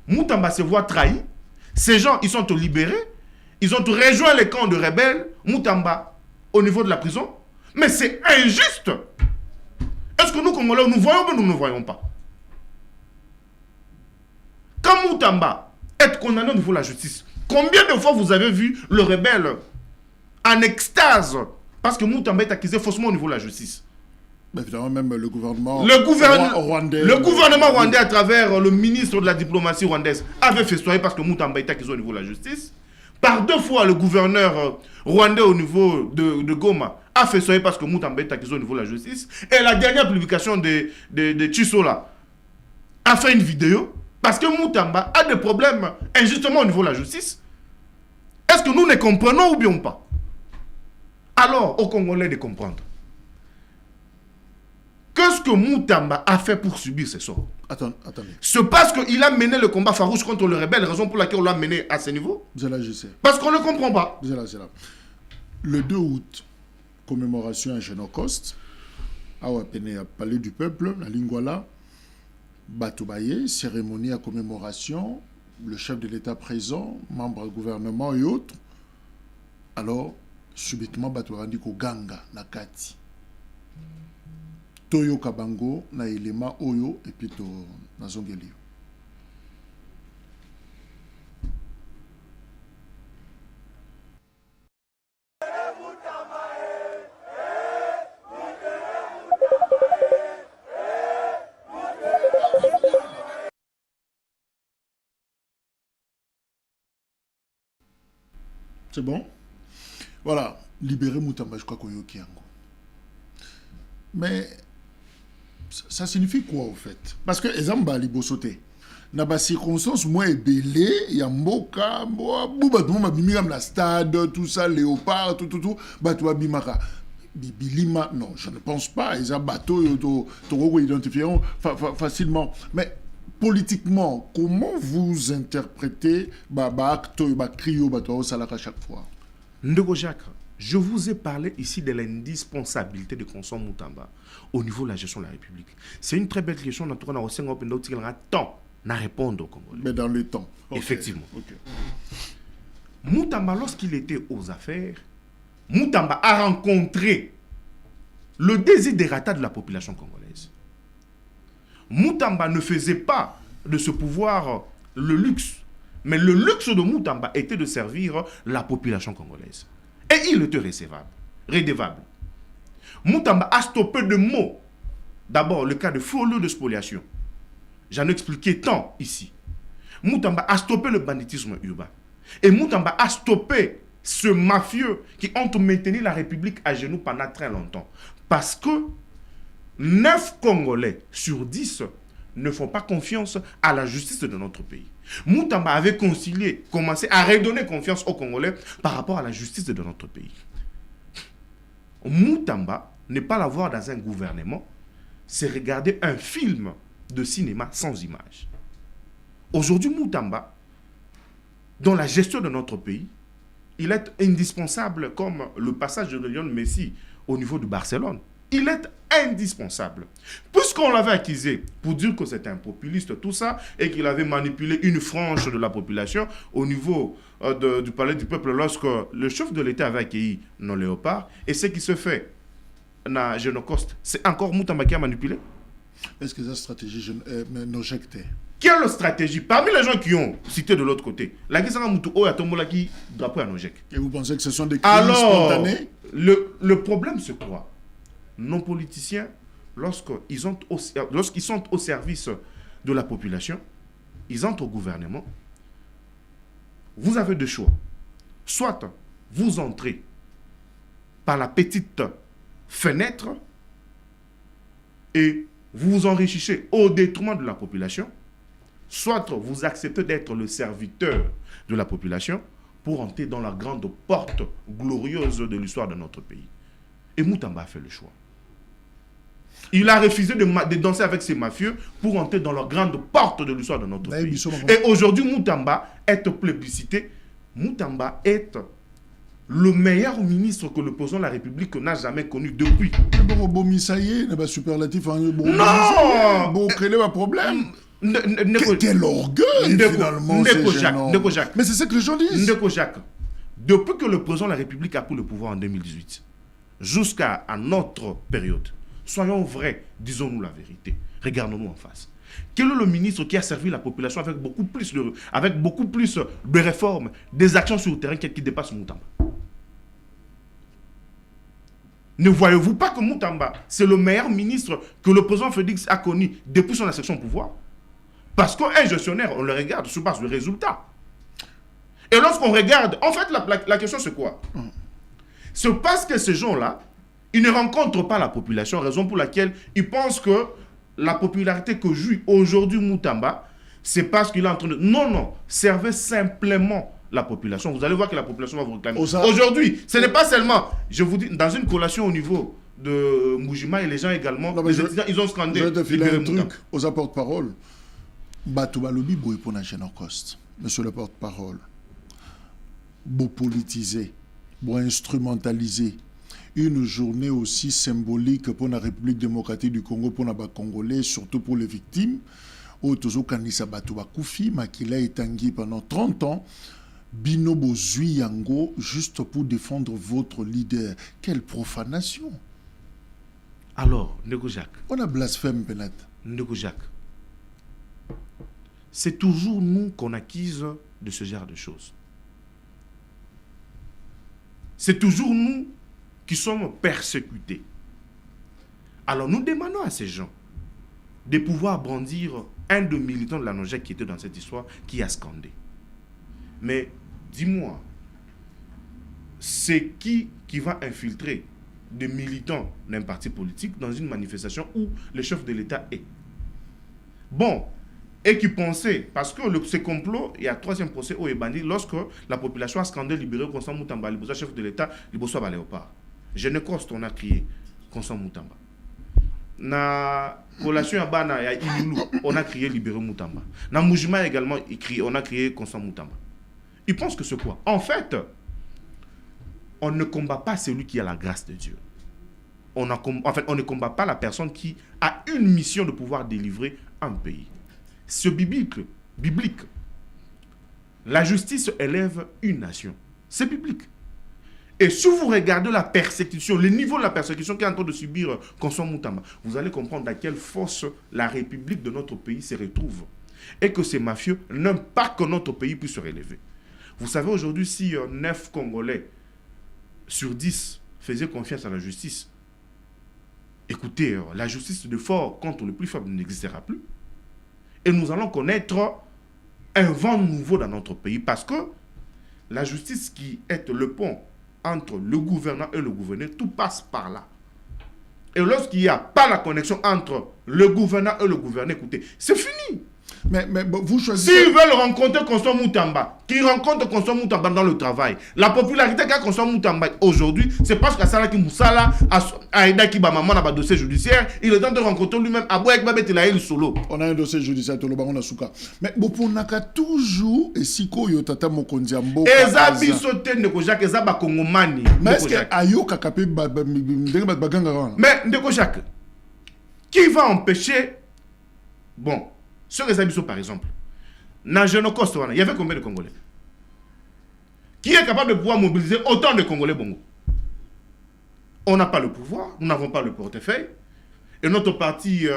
Moutamba se voit trahi. Ces gens, ils sont libérés. Ils ont rejoint les camps de rebelles. Moutamba, au niveau de la prison. Mais c'est injuste. Est-ce que nous, Congolais, nous voyons ou nous ne voyons pas? Quand Moutamba est condamné au niveau de la justice, combien de fois vous avez vu le rebelle en extase parce que Moutamba est accusé faussement au niveau de la justice? Mais évidemment, même le gouvernement rwandais. Le gouvernement rwandais, à travers le ministre de la diplomatie rwandaise, avait festoyé parce que Moutamba est accusé au niveau de la justice. Par deux fois, le gouverneur rwandais au niveau de Goma a festoyé parce que Moutamba est accusé au niveau de la justice. Et la dernière publication de Chisola a fait une vidéo parce que Moutamba a des problèmes injustement au niveau de la justice. Est-ce que nous ne comprenons ou bien pas? Alors, aux Congolais de comprendre. Que ce ce que Moutamba a fait pour subir ce sort. Attendez. C'est parce qu'il a mené le combat farouche contre le rebelle, raison pour laquelle on l'a mené à ce niveau. Je sais. Parce qu'on ne comprend pas. C'est là. Le 2 août, commémoration à Génocoste, à Palais du Peuple, la Lingwala, Batoubaye, cérémonie à commémoration, le chef de l'État présent, membre du gouvernement et autres. Alors, subitement, Batouarandi ko Ganga, Nakati. Toyo Kabango, na Elema Oyo, et puis to Nazongelio. C'est bon? Voilà, libérer Moutamba, je crois qu'on y a. Mais ça signifie quoi au fait? Parce que, exemple, Libo sauté. Dans les circonstances, moi, belé, il y a Mboka, la stade, tout ça, léopard, tout, Batoua Bimaka. Bibilima, non, je ne pense pas. Ils ont bateau, ils identifieront facilement. Mais politiquement, comment vous interprétez acte crio bateau salaka chaque fois? Ndeko Jacques, je vous ai parlé ici de l'indispensabilité de Constant Moutamba au niveau de la gestion de la République. C'est une très belle question. On a aussi un temps à répondre au Congolais. Mais dans le temps. Okay. Effectivement. Okay. Moutamba, lorsqu'il était aux affaires, Moutamba a rencontré le désidérata de la population congolaise. Moutamba ne faisait pas de ce pouvoir le luxe. Mais le luxe de Moutamba était de servir la population congolaise. Et il était redevable. Moutamba a stoppé de mots. D'abord, le cas de faux lieux de spoliation. J'en ai expliqué tant ici. Moutamba a stoppé le banditisme urbain. Et Moutamba a stoppé ce mafieux qui ont maintenu la République à genoux pendant très longtemps. Parce que 9 Congolais sur 10 ne font pas confiance à la justice de notre pays. Moutamba avait commencé à redonner confiance aux Congolais par rapport à la justice de notre pays. Moutamba, ne pas l'avoir dans un gouvernement, c'est regarder un film de cinéma sans image. Aujourd'hui, Moutamba, dans la gestion de notre pays, il est indispensable comme le passage de Lionel Messi au niveau de Barcelone. Il est indispensable. Puisqu'on l'avait accusé pour dire que c'était un populiste, tout ça, et qu'il avait manipulé une frange de la population au niveau du palais du peuple lorsque le chef de l'État avait accueilli nos léopards, et ce qui se fait dans Génocoste, c'est encore Moutamba qui a manipulé. Est-ce que cette stratégie n'objectait? Quelle stratégie? Parmi les gens qui ont cité de l'autre côté, la question qui drapeau à Nojek. Et vous pensez que ce sont des crimes spontanés? Le problème, c'est quoi? Nos politiciens, lorsqu'ils sont au service de la population, ils entrent au gouvernement. Vous avez deux choix. Soit vous entrez par la petite fenêtre et vous vous enrichissez au détriment de la population, soit vous acceptez d'être le serviteur de la population pour entrer dans la grande porte glorieuse de l'histoire de notre pays. Et Moutamba a fait le choix. Il a refusé de danser avec ces mafieux pour entrer dans la grande porte de l'histoire de notre pays. Et aujourd'hui, Moutamba est plébiscité. Moutamba est le meilleur ministre que le président de la République n'a jamais connu depuis. Non! Quel est le problème? Quel orgueil, finalement, mais c'est ce que les gens disent. Ndeko Jacques, depuis que le président de la République a pris le pouvoir en 2018, jusqu'à notre période, soyons vrais, disons-nous la vérité, regardons-nous en face. Quel est le ministre qui a servi la population avec beaucoup plus de réformes, des actions sur le terrain qui dépassent Moutamba? Ne voyez-vous pas que Moutamba, c'est le meilleur ministre que le président Félix a connu depuis son accession au pouvoir? Parce qu'un gestionnaire, on le regarde sur base du résultat. Et lorsqu'on regarde, en fait, la question c'est quoi? C'est parce que ces gens-là, ils ne rencontrent pas la population, raison pour laquelle ils pensent que la popularité que jouit aujourd'hui Moutamba, c'est parce qu'il est en train de... Non, servez simplement la population. Vous allez voir que la population va vous réclamer. Aujourd'hui, ce n'est pas seulement, je vous dis, dans une collation au niveau de Mujima et les gens également, non, les étudiants, ils ont scandé. Je vais te filer un Mutamba. truc aux apporte-parole. Batouba Lobi Boy pour la Génocoste, monsieur le porte-parole. Beau politiser, beau instrumentaliser. Une journée aussi symbolique pour la République démocratique du Congo, pour les Congolais, surtout pour les victimes. Otozo Kanisa Batouba Koufi, Makila et Tanguy pendant 30 ans. Binobo Zuyango, juste pour défendre votre leader. Quelle profanation! Alors, Ndeko Jacques. On a blasphème, peut-être. Ndeko Jacques. C'est toujours nous qu'on accuse de ce genre de choses. C'est toujours nous qui sommes persécutés. Alors nous demandons à ces gens de pouvoir brandir un des militants de la Nogec qui était dans cette histoire, qui a scandé. Mais dis-moi, c'est qui va infiltrer des militants d'un parti politique dans une manifestation où le chef de l'État est? Bon, et qui pensait, parce que ce complot, il y a troisième procès au Ebani, lorsque la population a scandé libéré Constant Moutamba, le chef de l'État, le Bosso Léopard. Génécoste, on a crié Constant Moutamba. Na collation à Bana, il y a Ilulu, on a crié libéré Moutamba. Na Mujima également, on a crié Constant Moutamba. Ils pensent que c'est quoi? En fait, on ne combat pas celui qui a la grâce de Dieu. On ne combat pas la personne qui a une mission de pouvoir délivrer un pays. C'est biblique. La justice élève une nation. C'est biblique. Et si vous regardez la persécution, le niveau de la persécution qu'est en train de subir Constant Moutamba, vous allez comprendre à quelle force la République de notre pays se retrouve. Et que ces mafieux n'aiment pas que notre pays puisse se relever. Vous savez aujourd'hui, si 9 Congolais sur 10 faisaient confiance à la justice, écoutez, la justice de fort contre le plus faible n'existera plus. Et nous allons connaître un vent nouveau dans notre pays parce que la justice qui est le pont entre le gouvernant et le gouverné, tout passe par là. Et lorsqu'il n'y a pas la connexion entre le gouvernant et le gouverné, écoutez, c'est fini. Mais vous choisissez... S'ils veulent rencontrer Constant Moutamba, qu'ils rencontrent Constant Moutamba dans le travail, la popularité qu'a Constant Moutamba aujourd'hui, c'est parce qu'à Salaki Moussala, à Aida Kibamama, dans le dossier judiciaire, il est temps de rencontrer lui-même à Boek Babetelaïl Solo. On a un dossier judiciaire, tout le baron Nasuka. Mais vous n'avez toujours, et si ko yotata mokonzi ambo. Eza bisote Ndeko Jacques, eza ba Kongomani. Mais est-ce que Ayoka kapé baganga? Mais Ndeko Jacques, qui va empêcher, bon, sur les habitants, par exemple, dans Génocoste, il y avait combien de Congolais? Qui est capable de pouvoir mobiliser autant de Congolais bongo? On n'a pas le pouvoir, nous n'avons pas le portefeuille, et notre parti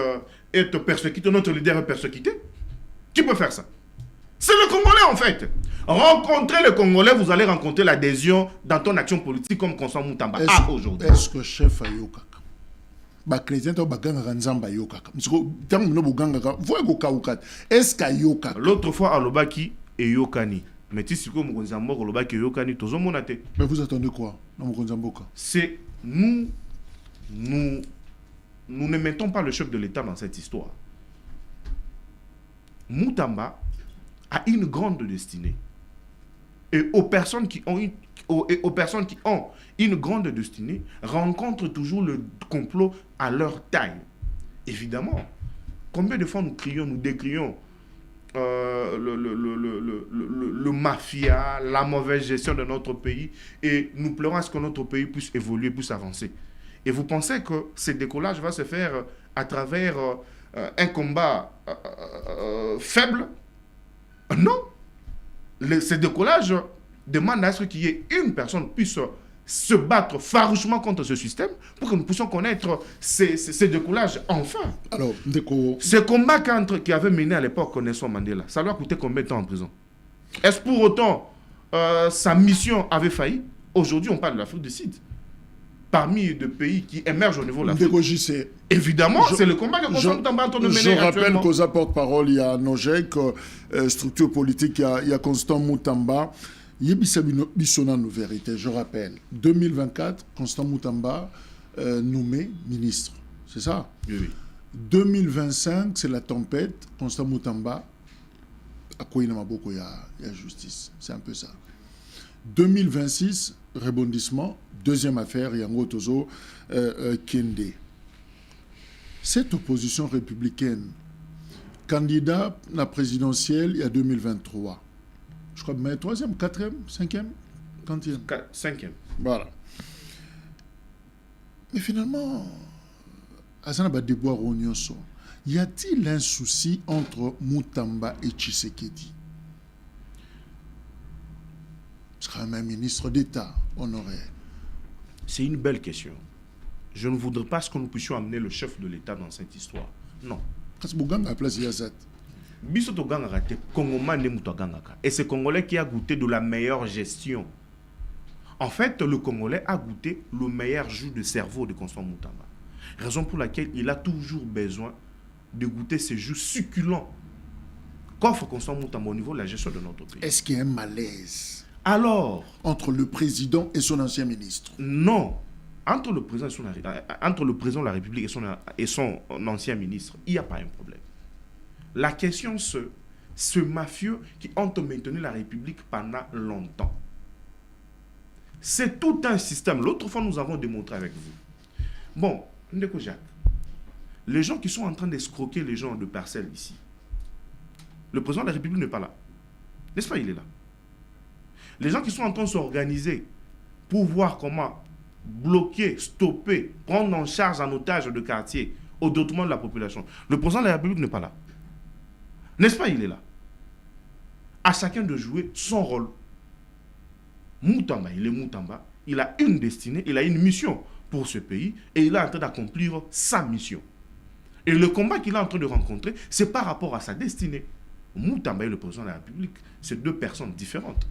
est persécuté, notre leader est persécuté. Qui peut faire ça? C'est le Congolais en fait. Rencontrez le Congolais, vous allez rencontrer l'adhésion dans ton action politique comme Constant Moutamba aujourd'hui. Est-ce que chef Ayoka? Ba chrétien to baganga nzamba yoka msiko tangu no buganga voye go kaukat est-ce que yoka l'autre fois à Lobaki et Yokani mais tu sais que Mokonzambo Lobaki et Yokani tozo monate. Mais vous attendez quoi dans Mokonzamboka? C'est nous ne mettons pas le chef de l'État dans cette histoire. Moutamba a une grande destinée et aux personnes qui ont une grande destinée rencontrent toujours le complot à leur taille. Évidemment, combien de fois nous crions, nous décrions le mafia, la mauvaise gestion de notre pays et nous pleurons à ce que notre pays puisse évoluer, puisse avancer. Et vous pensez que ce décollage va se faire à travers un combat faible? Non. Ce décollage demande à ce qu'il y ait une personne qui puisse se battre farouchement contre ce système pour que nous puissions connaître ces décollages enfin. Alors, ce combat qui avait mené à l'époque Nelson Mandela, ça lui a coûté combien de temps en prison? Est-ce pour autant sa mission avait failli? Aujourd'hui, on parle de l'Afrique du Sud. Parmi les pays qui émergent au niveau de l'Afrique. Évidemment, c'est le combat que Constant Moutamba est en train de mener actuellement. Je rappelle qu'aux apporte-parole, il y a Nogec, structure politique, il y a Constant Moutamba. Yebisabisona nos vérités, je rappelle. 2024, Constant Moutamba nommé ministre. C'est ça? Oui. 2025, c'est la tempête. Constant Moutamba, à quoi il y a justice. C'est un peu ça. 2026, rebondissement. Deuxième affaire, Yango Tozo Kende. Cette opposition républicaine, candidat à la présidentielle il y a 2023, je crois, mais troisième, quatrième, cinquième, quantième. Cinquième. Voilà. Mais finalement, Azana Déboire Onyonso, y a-t-il un souci entre Moutamba et Tshisekedi? C'est quand même un ministre d'État honoré. C'est une belle question. Je ne voudrais pas que nous puissions amener le chef de l'État dans cette histoire. Non. Et c'est Congolais qui a goûté de la meilleure gestion. En fait, le Congolais a goûté le meilleur jus de cerveau de Constant Moutamba. Raison pour laquelle il a toujours besoin de goûter ces jus succulents qu'offre Constant Moutamba au niveau de la gestion de notre pays. Est-ce qu'il y a un malaise entre le président et son ancien ministre? Non. Entre le président de la République et son ancien ministre, il n'y a pas un problème. La question, c'est ce mafieux qui ont maintenu la République pendant longtemps. C'est tout un système. L'autre fois, nous avons démontré avec vous. Bon, Ndeko Jacques, les gens qui sont en train d'escroquer les gens de parcelles ici, le président de la République n'est pas là. N'est-ce pas, il est là. Les gens qui sont en train de s'organiser pour voir comment bloquer, stopper, prendre en charge en otage de quartier au détriment de la population. Le président de la République n'est pas là. N'est-ce pas, il est là. À chacun de jouer son rôle. Moutamba, il est Moutamba. Il a une destinée, il a une mission pour ce pays et il est en train d'accomplir sa mission. Et le combat qu'il est en train de rencontrer, c'est par rapport à sa destinée. Moutamba et le président de la République, c'est deux personnes différentes.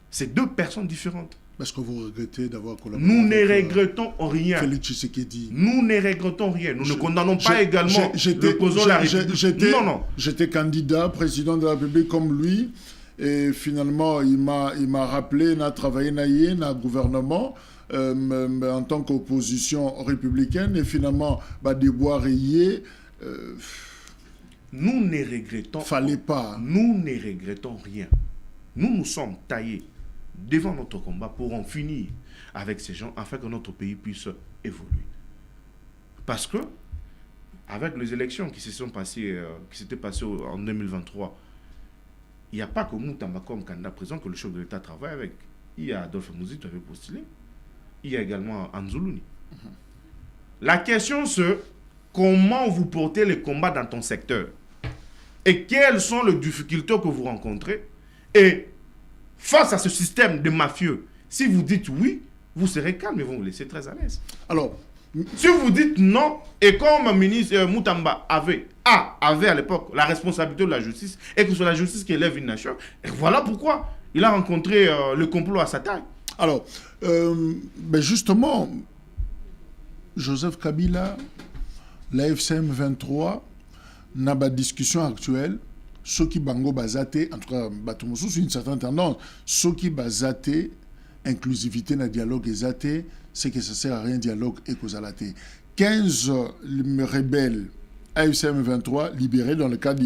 C'est deux personnes différentes. Est-ce que vous regrettez d'avoir collaboré? Nous ne regrettons rien. Félix Tshisekedi. Nous ne regrettons rien. Nous ne condamnons pas également le président de la République. Non. J'étais candidat, président de la République comme lui. Et finalement, il m'a rappelé, il a travaillé dans le gouvernement en tant qu'opposition républicaine. Et finalement, déboire nous ne regrettons pas. Nous ne regrettons rien. Nous nous sommes taillés devant notre combat pour en finir avec ces gens afin que notre pays puisse évoluer. Parce que, avec les élections qui s'étaient passées en 2023, il n'y a pas que Moutamba comme candidat président que le chef de l'État travaille avec. Il y a Adolphe Mouzi qui avait postulé. Il y a également Anzoulouni. La question c'est comment vous portez les combats dans ton secteur et quelles sont les difficultés que vous rencontrez. Et face à ce système de mafieux, si vous dites oui, vous serez calme et vont vous laisser très à l'aise. Alors, si vous dites non, et comme le ministre Moutamba avait à l'époque la responsabilité de la justice, et que c'est la justice qui élève une nation, et voilà pourquoi il a rencontré le complot à sa taille. Alors, justement, Joseph Kabila, la FCM 23, n'a pas de discussion actuelle. Ceux qui bango bazate, en tout cas, Batomoso, c'est une certaine tendance. Ceux qui bazate, inclusivité dans le dialogue exaté, c'est que ça ne sert à rien, dialogue et causalate. 15 rebelles AFCM 23 libérés dans le cadre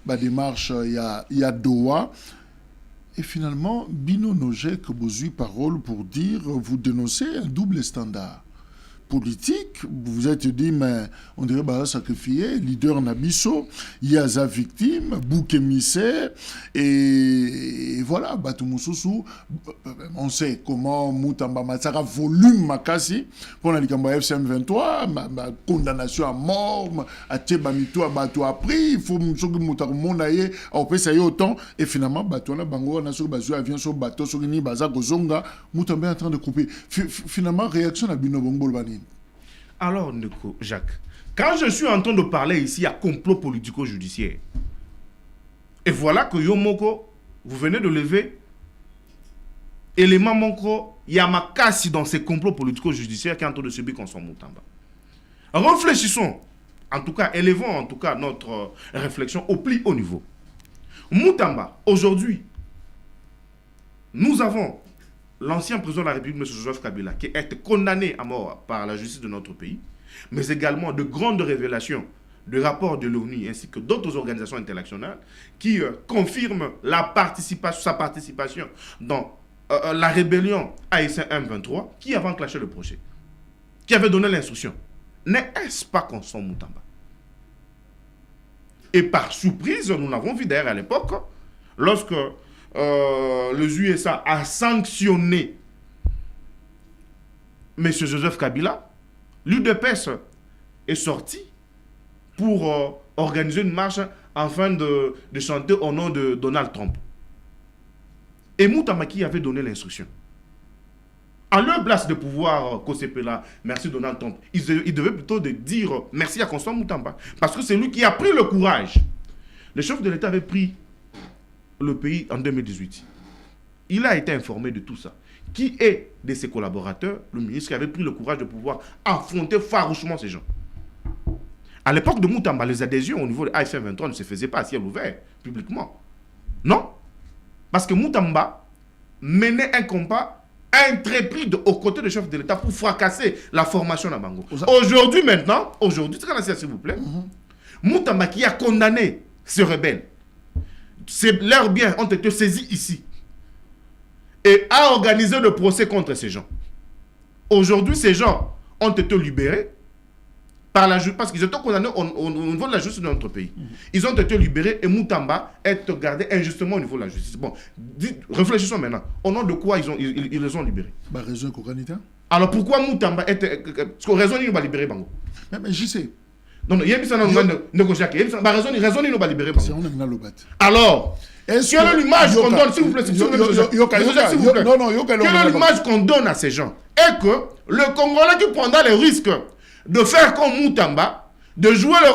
des marches, il y a Doha. Et finalement, Bino Nogek Bozui parole pour dire, vous dénoncez un double standard politique. Vous êtes dit, mais on dirait bah sacrifié, leader Nabiso, il y a sa victime, bouc émissaire, et voilà, Batumususu, on sait comment Moutamba Matsara volume Makasi pour la Likamba FCM 23, ma condamnation à mort, à Tchébamito, à Batou a pris, il faut que Moutara Monaye, à Opessaye autant, et finalement, Batouana Bango, on a sur Bazou, avion sur bateau, sur Ni Baza Gozonga, Moutamba est en train de couper. Finalement, réaction à Bino Bongbolbani. Alors, Ndeko Jacques, quand je suis en train de parler ici, il y a complot politico-judiciaire. Et voilà que Yomoko, vous venez de lever élément Moko, il y a ma casse dans ces complots politico-judiciaires qui est en train de subir Constant Moutamba. Réfléchissons, en tout cas, élevons en tout cas notre réflexion au plus haut niveau. Moutamba, aujourd'hui, nous avons l'ancien président de la République, M. Joseph Kabila, qui a été condamné à mort par la justice de notre pays, mais également de grandes révélations de rapports de l'ONU ainsi que d'autres organisations internationales qui confirment sa participation dans la rébellion AIC M23 qui avait enclenché le projet, qui avait donné l'instruction. N'est-ce pas Constant Moutamba? Et par surprise, nous l'avons vu d'ailleurs à l'époque, lorsque les USA a sanctionné M. Joseph Kabila, l'UDPS est sorti pour organiser une marche afin de chanter au nom de Donald Trump. Et Moutamba qui avait donné l'instruction. En leur place de pouvoir Kosepela, merci Donald Trump, il devait plutôt dire merci à Constant Moutamba. Parce que c'est lui qui a pris le courage. Le chef de l'État avait pris le pays en 2018. Il a été informé de tout ça. Qui est de ses collaborateurs, le ministre qui avait pris le courage de pouvoir affronter farouchement ces gens. À l'époque de Moutamba, les adhésions au niveau de AFM 23 ne se faisaient pas à ciel ouvert, publiquement. Non. Parce que Moutamba menait un combat intrépide aux côtés du chef de l'État pour fracasser la formation à Bango. Aujourd'hui, maintenant, s'il vous plaît, Moutamba qui a condamné ces rebelles, leurs biens ont été saisis ici et a organisé le procès contre ces gens. Aujourd'hui, ces gens ont été libérés par la justice, parce qu'ils étaient condamnés au niveau de la justice de notre pays. Ils ont été libérés et Moutamba est gardé injustement au niveau de la justice. Bon, réfléchissons maintenant. Au nom de quoi ils les ont libérés? Bah, raison Kokanita. Alors pourquoi Moutamba est... raison il va libérer Bango? Mais je sais. Non, il y a une raison il va libérer Bango. C'est on a le bat. Alors, quelle est l'image qu'on donne, s'il vous plaît? Quelle est l'image qu'on donne à ces gens? Et que le Congolais qui prendra le risque de faire comme Moutamba, de jouer le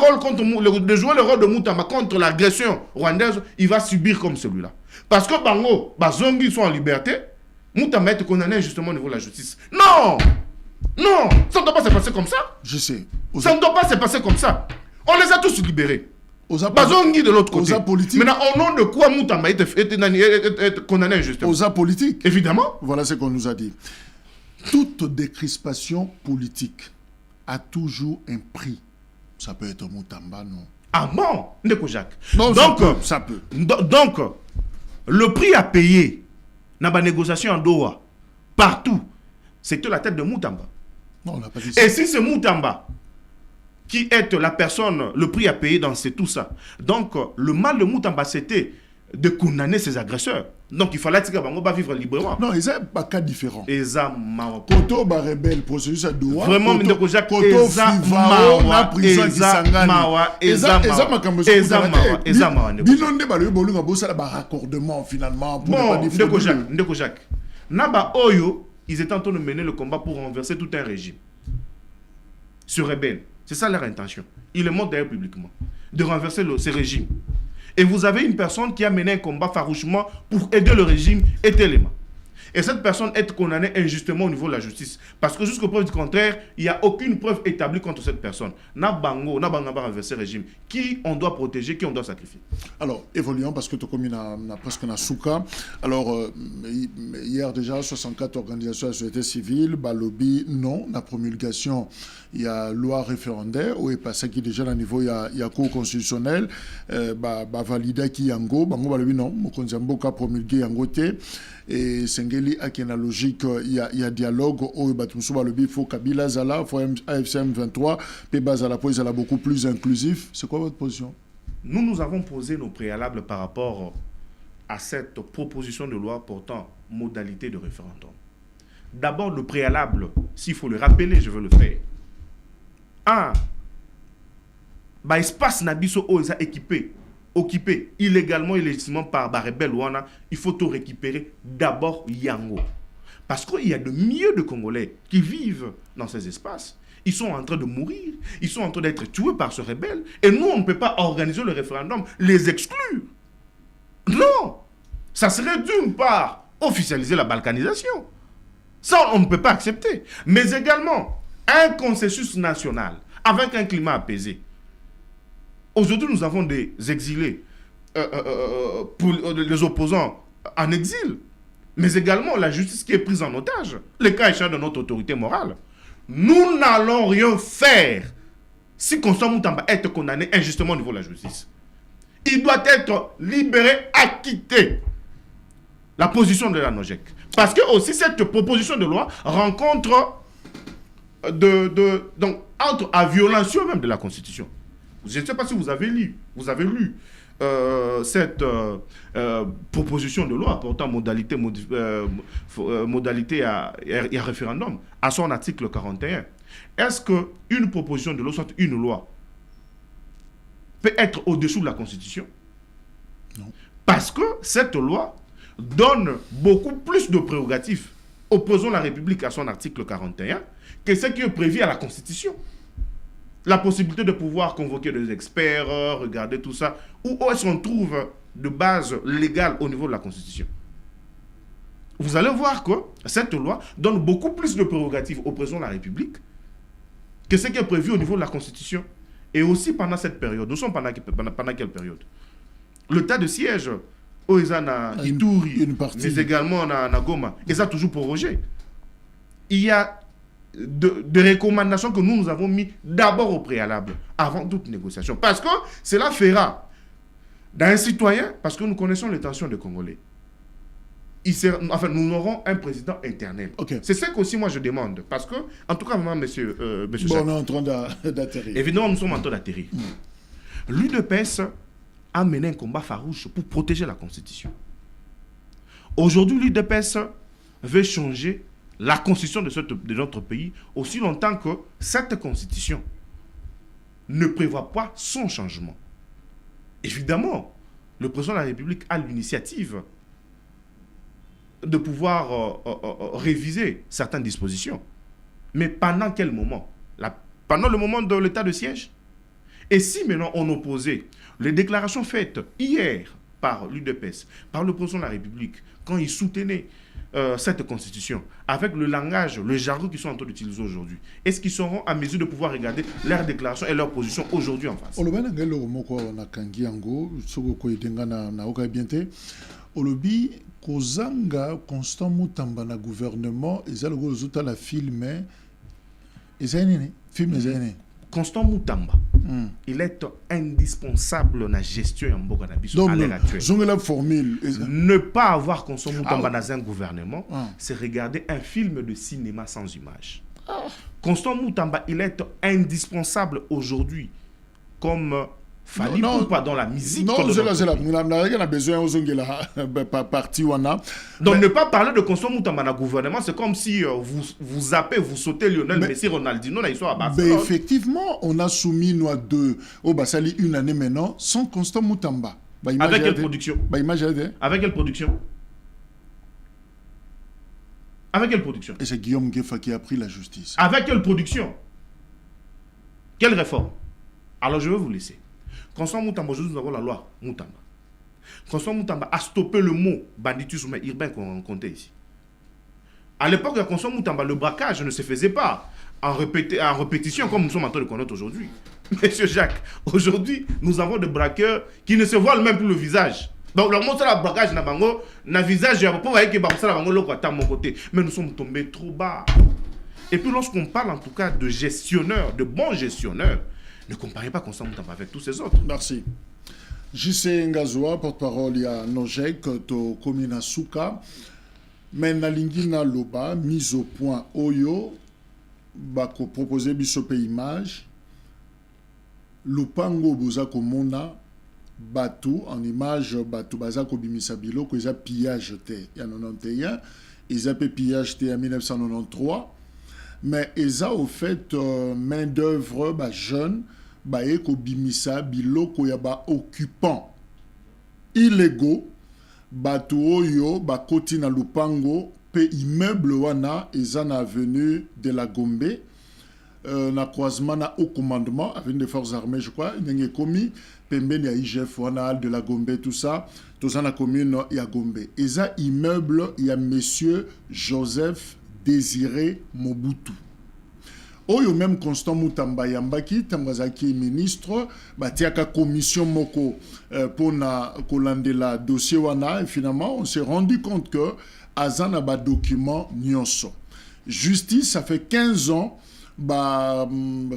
rôle de Moutamba contre l'agression rwandaise, il va subir comme celui-là. Parce que Bango, Bazongi sont en liberté, Moutamba est condamné justement au niveau de la justice. Non! Non! Ça ne doit pas se passer comme ça. Je sais. Ça ne doit pas se passer comme ça. On les a tous libérés. Bazongi de l'autre côté. Maintenant, au nom de quoi Moutamba est condamné injustement? Aux politiques. Évidemment. Voilà ce qu'on nous a dit. Toute décrispation politique a toujours un prix. Ça peut être Moutamba, non? Ah bon? Ndeko Jacques. Non, donc, ça peut. Donc, le prix à payer dans la négociation en Doha, partout, c'était la tête de Moutamba. Non, on n'a pas dit ça. Et si c'est Moutamba qui est la personne, le prix à payer dans tout ça, donc le mal de Moutamba, c'était de condamner ses agresseurs. Donc il fallait que Bango va vivre librement. Non, ils n'ont pas cas différent. Eza Mawa. Koto ba rebelle processus à Doha. Vraiment, Ndeko Jacques. Eza Mawa. Eza Mawa. Eza Mawa. Bilonde ba le bolu ngabo ça ba raccordement finalement pour bon, ne pas dire. Ndeko Jacques. Naba Oyo, ils étaient en train de mener le combat pour renverser tout un régime. Sur rebelle. C'est ça leur intention. Ils le montrent d'ailleurs publiquement. De renverser ce régime. Et vous avez une personne qui a mené un combat farouchement pour aider le régime et Téléma. Et cette personne est condamnée injustement au niveau de la justice. Parce que jusqu'au preuve du contraire, il n'y a aucune preuve établie contre cette personne. Nabango va renverser le régime. Qui on doit protéger, qui on doit sacrifier? Alors, évoluons parce que tu as presque un souka. Alors, hier déjà, 64 organisations de la société civile, lobby non, la promulgation, il y a loi référendaire, où est passé qui déjà à niveau, il y a cour constitutionnelle, validé qui yango, bango lobby non, mokonzamboka promulgué yango te. Et Sengeli a une logique, il y a dialogue au Batumsuba lobby, il faut Kabila Zala, il faut AFCM 23, Péba Zala, il est beaucoup plus inclusif. C'est quoi votre position? Nous avons posé nos préalables par rapport à cette proposition de loi portant modalité de référendum. D'abord, le préalable, s'il faut le rappeler, je veux le faire. Espace Nabiso Oza occupé illégalement et légitimement par Barebel Ouana, il faut tout récupérer d'abord Yango. Parce qu'il y a de milliers de Congolais qui vivent dans ces espaces. Ils sont en train de mourir, ils sont en train d'être tués par ce rebelle. Et nous, on ne peut pas organiser le référendum, les exclure. Non! Ça serait d'une part officialiser la balkanisation. Ça, on ne peut pas accepter. Mais également, un consensus national avec un climat apaisé. Aujourd'hui, nous avons des exilés, pour les opposants en exil, mais également la justice qui est prise en otage, les cas échéants de notre autorité morale. Nous n'allons rien faire si Constant Moutamba est condamné injustement au niveau de la justice. Il doit être libéré, acquitté. La position de la NOJEC. Parce que aussi cette proposition de loi rencontre donc entre à violation même de la Constitution. Je ne sais pas si vous avez lu cette proposition de loi portant modalité à référendum à son article 41. Est-ce qu'une proposition de loi, soit une loi, peut être au-dessous de la Constitution? Non. Parce que cette loi donne beaucoup plus de prérogatives opposant la République à son article 41 que ce qui est prévu à la Constitution. La possibilité de pouvoir convoquer des experts, regarder tout ça, où est-ce qu'on trouve de base légale au niveau de la Constitution. Vous allez voir que cette loi donne beaucoup plus de prérogatives au président de la République que ce qui est prévu au niveau de la Constitution. Et aussi pendant cette période. Nous sommes pendant quelle période? L'état de siège, ils ont Ituri, mais également na Goma, ils ont toujours prorogé. Il y a des recommandations que nous avons mis d'abord au préalable, avant toute négociation. Parce que cela fera d'un citoyen, parce que nous connaissons les tensions des Congolais. Nous aurons un président interne. Okay. C'est ce qu'aussi moi je demande. Parce que, en tout cas, monsieur Jacques, on est en train d'atterrir. Évidemment, nous sommes en train d'atterrir. L'UDPS a mené un combat farouche pour protéger la Constitution. Aujourd'hui, l'UDPS veut changer la Constitution de notre pays aussi longtemps que cette Constitution ne prévoit pas son changement. Évidemment, le président de la République a l'initiative de pouvoir réviser certaines dispositions. Mais pendant quel moment? Pendant le moment de l'état de siège? Et si maintenant on opposait les déclarations faites hier par l'UDPS, par le président de la République, quand il soutenait cette constitution, avec le langage, le jargon qu'ils sont en train d'utiliser aujourd'hui, est-ce qu'ils seront à mesure de pouvoir regarder leurs déclarations et leurs positions aujourd'hui en face? Olobi kozanga Constant Mutamba na gouvernement ezalo zota la film ezane film ezane Constant Mutamba il est indispensable dans la gestion en Mboka na biso à l'heure actuelle. La formule ne pas avoir Constant Mutamba dans un gouvernement, c'est regarder un film de cinéma sans image. Constant Mutamba il est indispensable aujourd'hui comme Fali Poupa dans la musique. Non, c'est là. On a besoin de partie wana. Donc ne pas parler de Constant Mutamba dans le gouvernement, c'est comme si vous zappez, vous sautez Lionel Messi, Ronaldinho, là ils sont à Barcelone. Mais effectivement, on a soumis nous à deux au Bassali une année maintenant sans Constant Mutamba. Avec quelle production? Avec quelle production? Avec quelle production? Et c'est Guillaume Gueffa qui a pris la justice. Avec quelle production? Quelle réforme? Alors je vais vous laisser. Constant Mutamba, aujourd'hui nous avons la loi Mutamba. Constant Mutamba a stoppé le mot banditisme urbain qu'on comptait ici. À l'époque de Constant Mutamba, le braquage ne se faisait pas en répétition comme nous sommes en train de connaître aujourd'hui. Monsieur Jacques, aujourd'hui, nous avons des braqueurs qui ne se voilent même plus le visage. Donc, leur montre la braquage n'a pas un visage, mais nous sommes tombés trop bas. Et puis, lorsqu'on parle en tout cas de gestionnaires, de bons gestionnaires, ne comparez pas Constant Mutamba avec tous ces autres. Merci. JC Ngazoa, porte-parole, il y a Nojek, to Komina Souka. Mais Nalingina Loba, mise au point Oyo, bako proposé bisope image. Lupango Bozako Mona, Batou, en image, Batou Bazako Bimisabilo, que ils a pillage te en 91, ils a pillage te en 1993. Mais ils ont au fait main d'œuvre jeune, ko bimisa biloko ya ba occupant illégaux, bato oyo koti na lupango pe immeuble wana eza na avenue de la Gombe, na croisement na au commandement avenue des forces armées je crois, ndenge komi pembeni ya IGF wana de la Gombe tout ça na commune ya Gombe. Eza immeuble ya monsieur Joseph Désiré Mobutu. Oyo même Constant Mutamba yambaki tambazaki ministre batiaka commission moko pour na kolandela dossier wana et finalement on s'est rendu compte que azana ba document nyonso. Justice ça fait 15 ans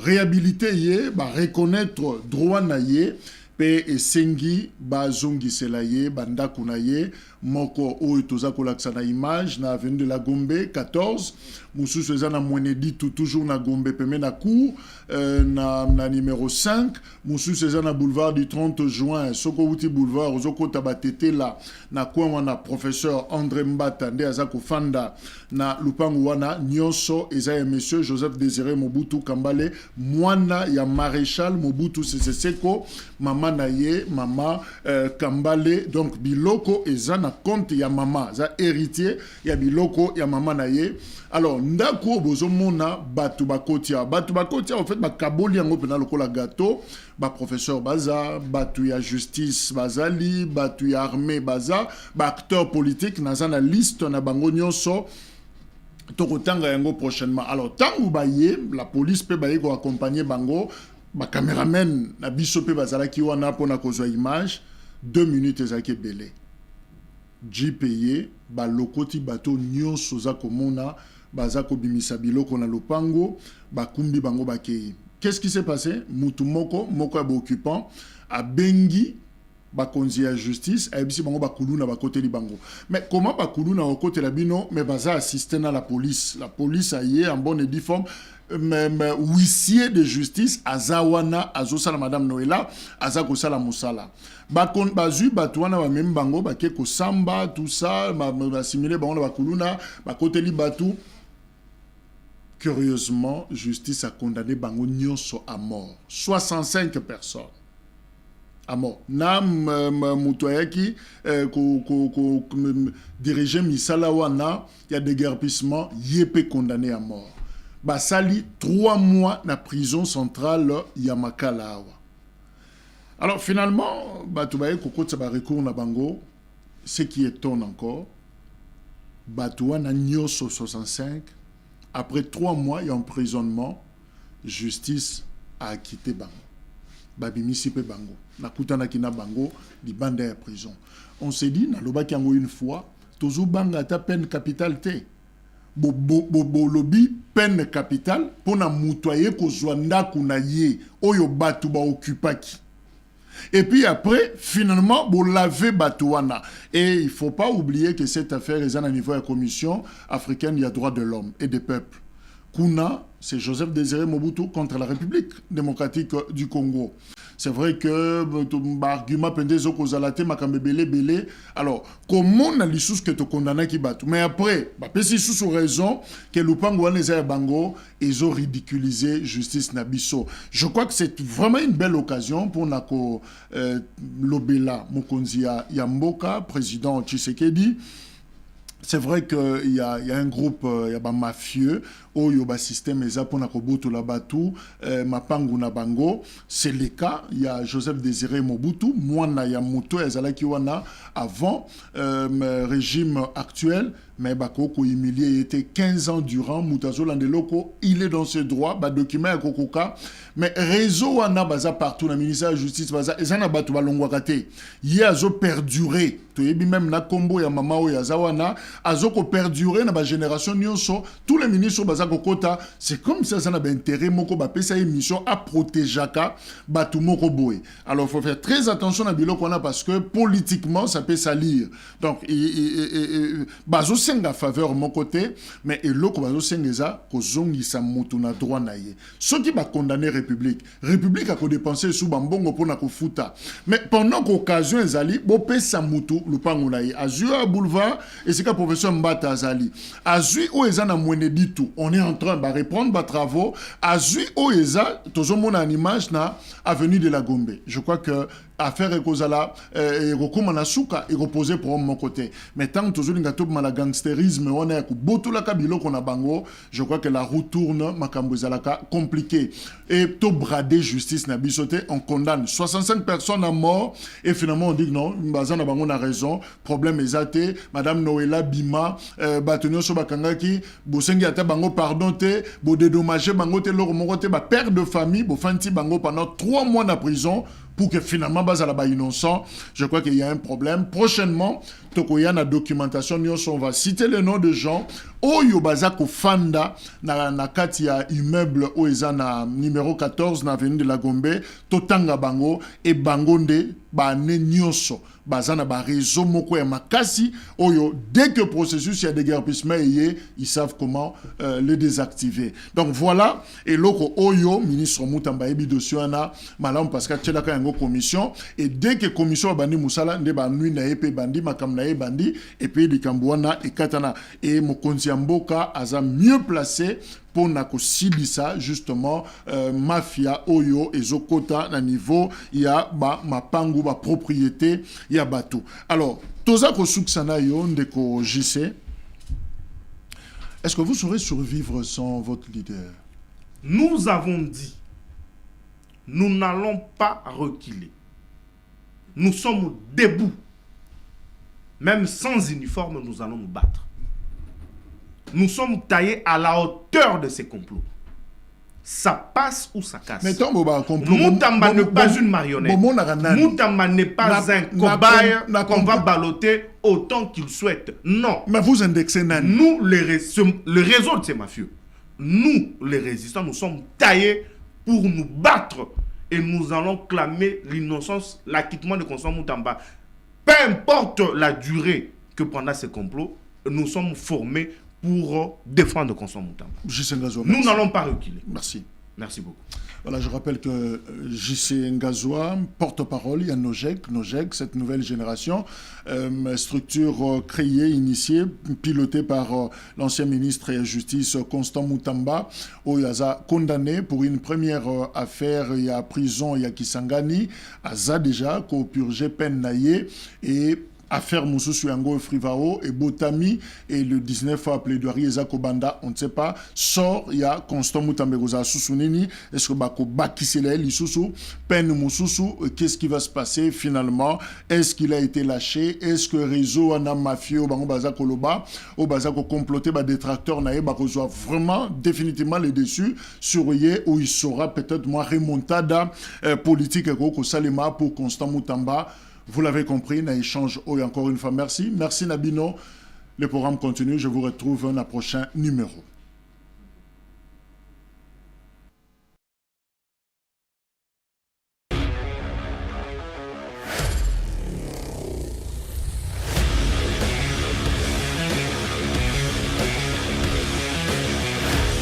réhabiliter yé reconnaître droit na yé pe esengi bazongisela ye bandako na ye moko oyo toza kolakisa na image na avenue de la Gombe 14 mosusu eza na Mweneditu toujours na Gombe peme na cour na numéro 5 mosusu eza na boulevard du 30 juin soko uti boulevard ozokota batete la na coin wana professeur André Mbata nde aza kofanda na lupango wana nyonso eza ya monsieur Joseph Désiré Mobutu Kambale mwana ya maréchal Mobutu Sese Seko mama na ye mama Kambale donc biloko eza na compte ya mama za héritier ya biloko ya mama na ye. Alors ndako bozomona batu bakotia en fait bakaboli yango pena lokola gâteau ba professeur baza batu ya justice bazali batu ya armée baza ba acteur politique naza na liste na bango nyonso tokotanga yango prochainement. Alors tangu baye la police pe baye ko accompagner bango ba cameraman na biso pe bazala ki wana pona kozwa image 2 minutes ezaki belé JPye ba lokoti bato nyonso za komona baza ko bimisa biloko na lopango bakumbi bango bakei. Qu'est-ce qui s'est passé? Mutu moko ya occupant a bengi bakonzi ya justice a ebisi bango bakuluna bakote li bango. Mais comment bakuluna bakote la bino mais baza assister na la police a yé en bonne et due forme même huissier de justice azawana azosala madame Noëlla azako sala musala bakon bazu batwana ba même bango bake ko samba tout ça ba simuler bango bakuluna bakote li batu. Curieusement, justice a condamné bango nyonso à mort. 65 personnes à mort. Nam mutoyaki dirigeant misala wana, il y a des déguerpissement, yépe condamné à mort. Basali 3 mois na prison centrale Yamakala. Alors finalement, batubaye kokotsa ba recours na bango, ce qui étonne encore, batuwa na nyonso 65. Après 3 mois d'emprisonnement, justice a acquitté bango. Babimisi pe bango. Nakutana kina bango, di bande à prison. On s'est dit, na loba kiango une fois, tozo banga ta peine capitale te. Bo lobby peine capitale, pona mutoye ko zwanda kuna ye, oyo batu ba occupaki. Et puis après, finalement, vous l'avez batouana. Et il ne faut pas oublier que cette affaire est à niveau de la Commission africaine des droits de l'homme et des peuples. Kuna, c'est Joseph Désiré Mobutu contre la République démocratique du Congo. C'est vrai que l'argument pendezo kozalate makambebele belé. Alors, comment on a les sous que tu condamnes qui battent? Mais après, si sous raison que l'upango wana bango, ils ont ridiculisé justice nabiso. Je crois que c'est vraiment une belle occasion pour nako Lobela Mokonzi ya Mboka, président Tshisekedi. C'est vrai qu'il y a un groupe, il y a un mafieux, où il y a un système, il y a un Batu, Mapangu na bango. C'est le cas, il y a Joseph Désiré Mobutu, Mwana ya Muto, Ezalakiwana, avant régime actuel, mais Bakoko humilié était 15 ans durant, Moutazo Landeloko, il est dans ses droits, document à Kokoka, mais réseau wana baza partout, le ministère de la Justice, baza, ezana batu balongwakate, y a zo perduré, même na combo ya mama o ya zawana, azoko perduré na ba génération nyonso, tous les ministres baza kokota, c'est comme ça ça na ba intérêt moko ba pesa émission à protéger ka batu moko boy. Alors il faut faire très attention à biloko wana parce que politiquement ça peut salir. Donc bazo senga faveur mon côté, mais eloko bazo sengeza ko zongisa mutu na droit na ye. Ceux qui ba condamner République a ko dépenser sous bambongo pour na ko futa. Mais pendant qu'occasion ezali bo pesa mutu lupango na ye. Azui à boulevard et c'est que professeur Mbata azali. Azui o eza na Mweneditu. On est en train de reprendre les travaux. Azui o eza tozo mona en image na avenue de la Gombe. Je crois que affaire ekozala ekokoma na suka ekoposer pour mon côté. Mais tant que tozo linga top mala gangsterisme on est ko botola ka biloko na bango, je crois que la route tourne makambo ezalaka compliqué. Et to brader justice na bisoté, on condamne 65 personnes à mort et finalement on dit que non, bazana bango na raison, problème ezate, madame Noëlla Bima batonyo so bakangaki, bosengi ata bango pardon te, bo dédommager bango te loro moko te, ba père de famille, bo fanti bango pendant 3 mois na prison pour que finalement bazala ba innocent. Je crois qu'il y a un problème. Prochainement, tokoya na documentation on va citer les noms de gens oyo baza kofanda na kati ya immeuble oyo eza na numéro 14 na avenue de la Gombe totanga bango e bango nde bane nyonso baza na ba réseau moko ya makasi oyo dès que processus ya déguerpissement ils savent comment le désactiver. Donc voilà, et loko oyo ministre Mutamba ebi dossier na malam parce que tchelaka yango commission et dès que commission bandi musala nde ba nuit na epé bandi makam na bandi et puis likambwana et katana et mokonzi mboka aza mieux placé pour nakosilisa justement mafia oyo ezokota na niveau ya ba mapangu ba propriété ya bato. Alors toza ko suksana yo ndeko JC. Est-ce que vous saurez survivre sans votre leader? Nous avons dit, nous n'allons pas reculer. Nous sommes debout. Même sans uniforme, nous allons nous battre. Nous sommes taillés à la hauteur de ces complots. Ça passe ou ça casse. Mutamba n'est pas une marionnette. Mutamba n'est pas un cobaye qu'on va balloter autant qu'il souhaite. Non. Mais vous indexez Nani. Nous, le réseau de ces mafieux, nous, les résistants, nous sommes taillés pour nous battre. Et nous allons clamer l'innocence, l'acquittement de Constant Mutamba. Peu importe la durée que pendant ces complots, nous sommes formés pour défendre Constant Mutamba. Nous n'allons pas reculer. Merci. Merci beaucoup. Voilà, je rappelle que JC Ngazoua, porte-parole, il y a Nojek, cette nouvelle génération, structure créée, initiée, pilotée par l'ancien ministre de la Justice Constant Mutamba, où il a condamné pour une première affaire, il y a prison, il y a Kisangani, Aza déjà, qu'on purgeait peine naïe et affaire Moussoussou Yango Frivao et Botami et le 19 à plaidoirie Ezako Banda, on ne sait pas, sort, il y a Constant Mutambegoza Sousounini, est-ce que Bako Bakisele, Lissoussou, peine Moussoussou, qu'est-ce qui va se passer finalement? Est-ce qu'il a été lâché? Est-ce que réseau Ana Mafio, Bango Bazako Loba, au Bazako comploté, détracteur Naé, Bakozoa vraiment définitivement les déçus, surveiller où il sera peut-être moins remontada politique et Salima pour Constant Mutamba. Vous l'avez compris, na échange encore une fois. Merci. Merci Nabino. Le programme continue. Je vous retrouve dans un prochain numéro.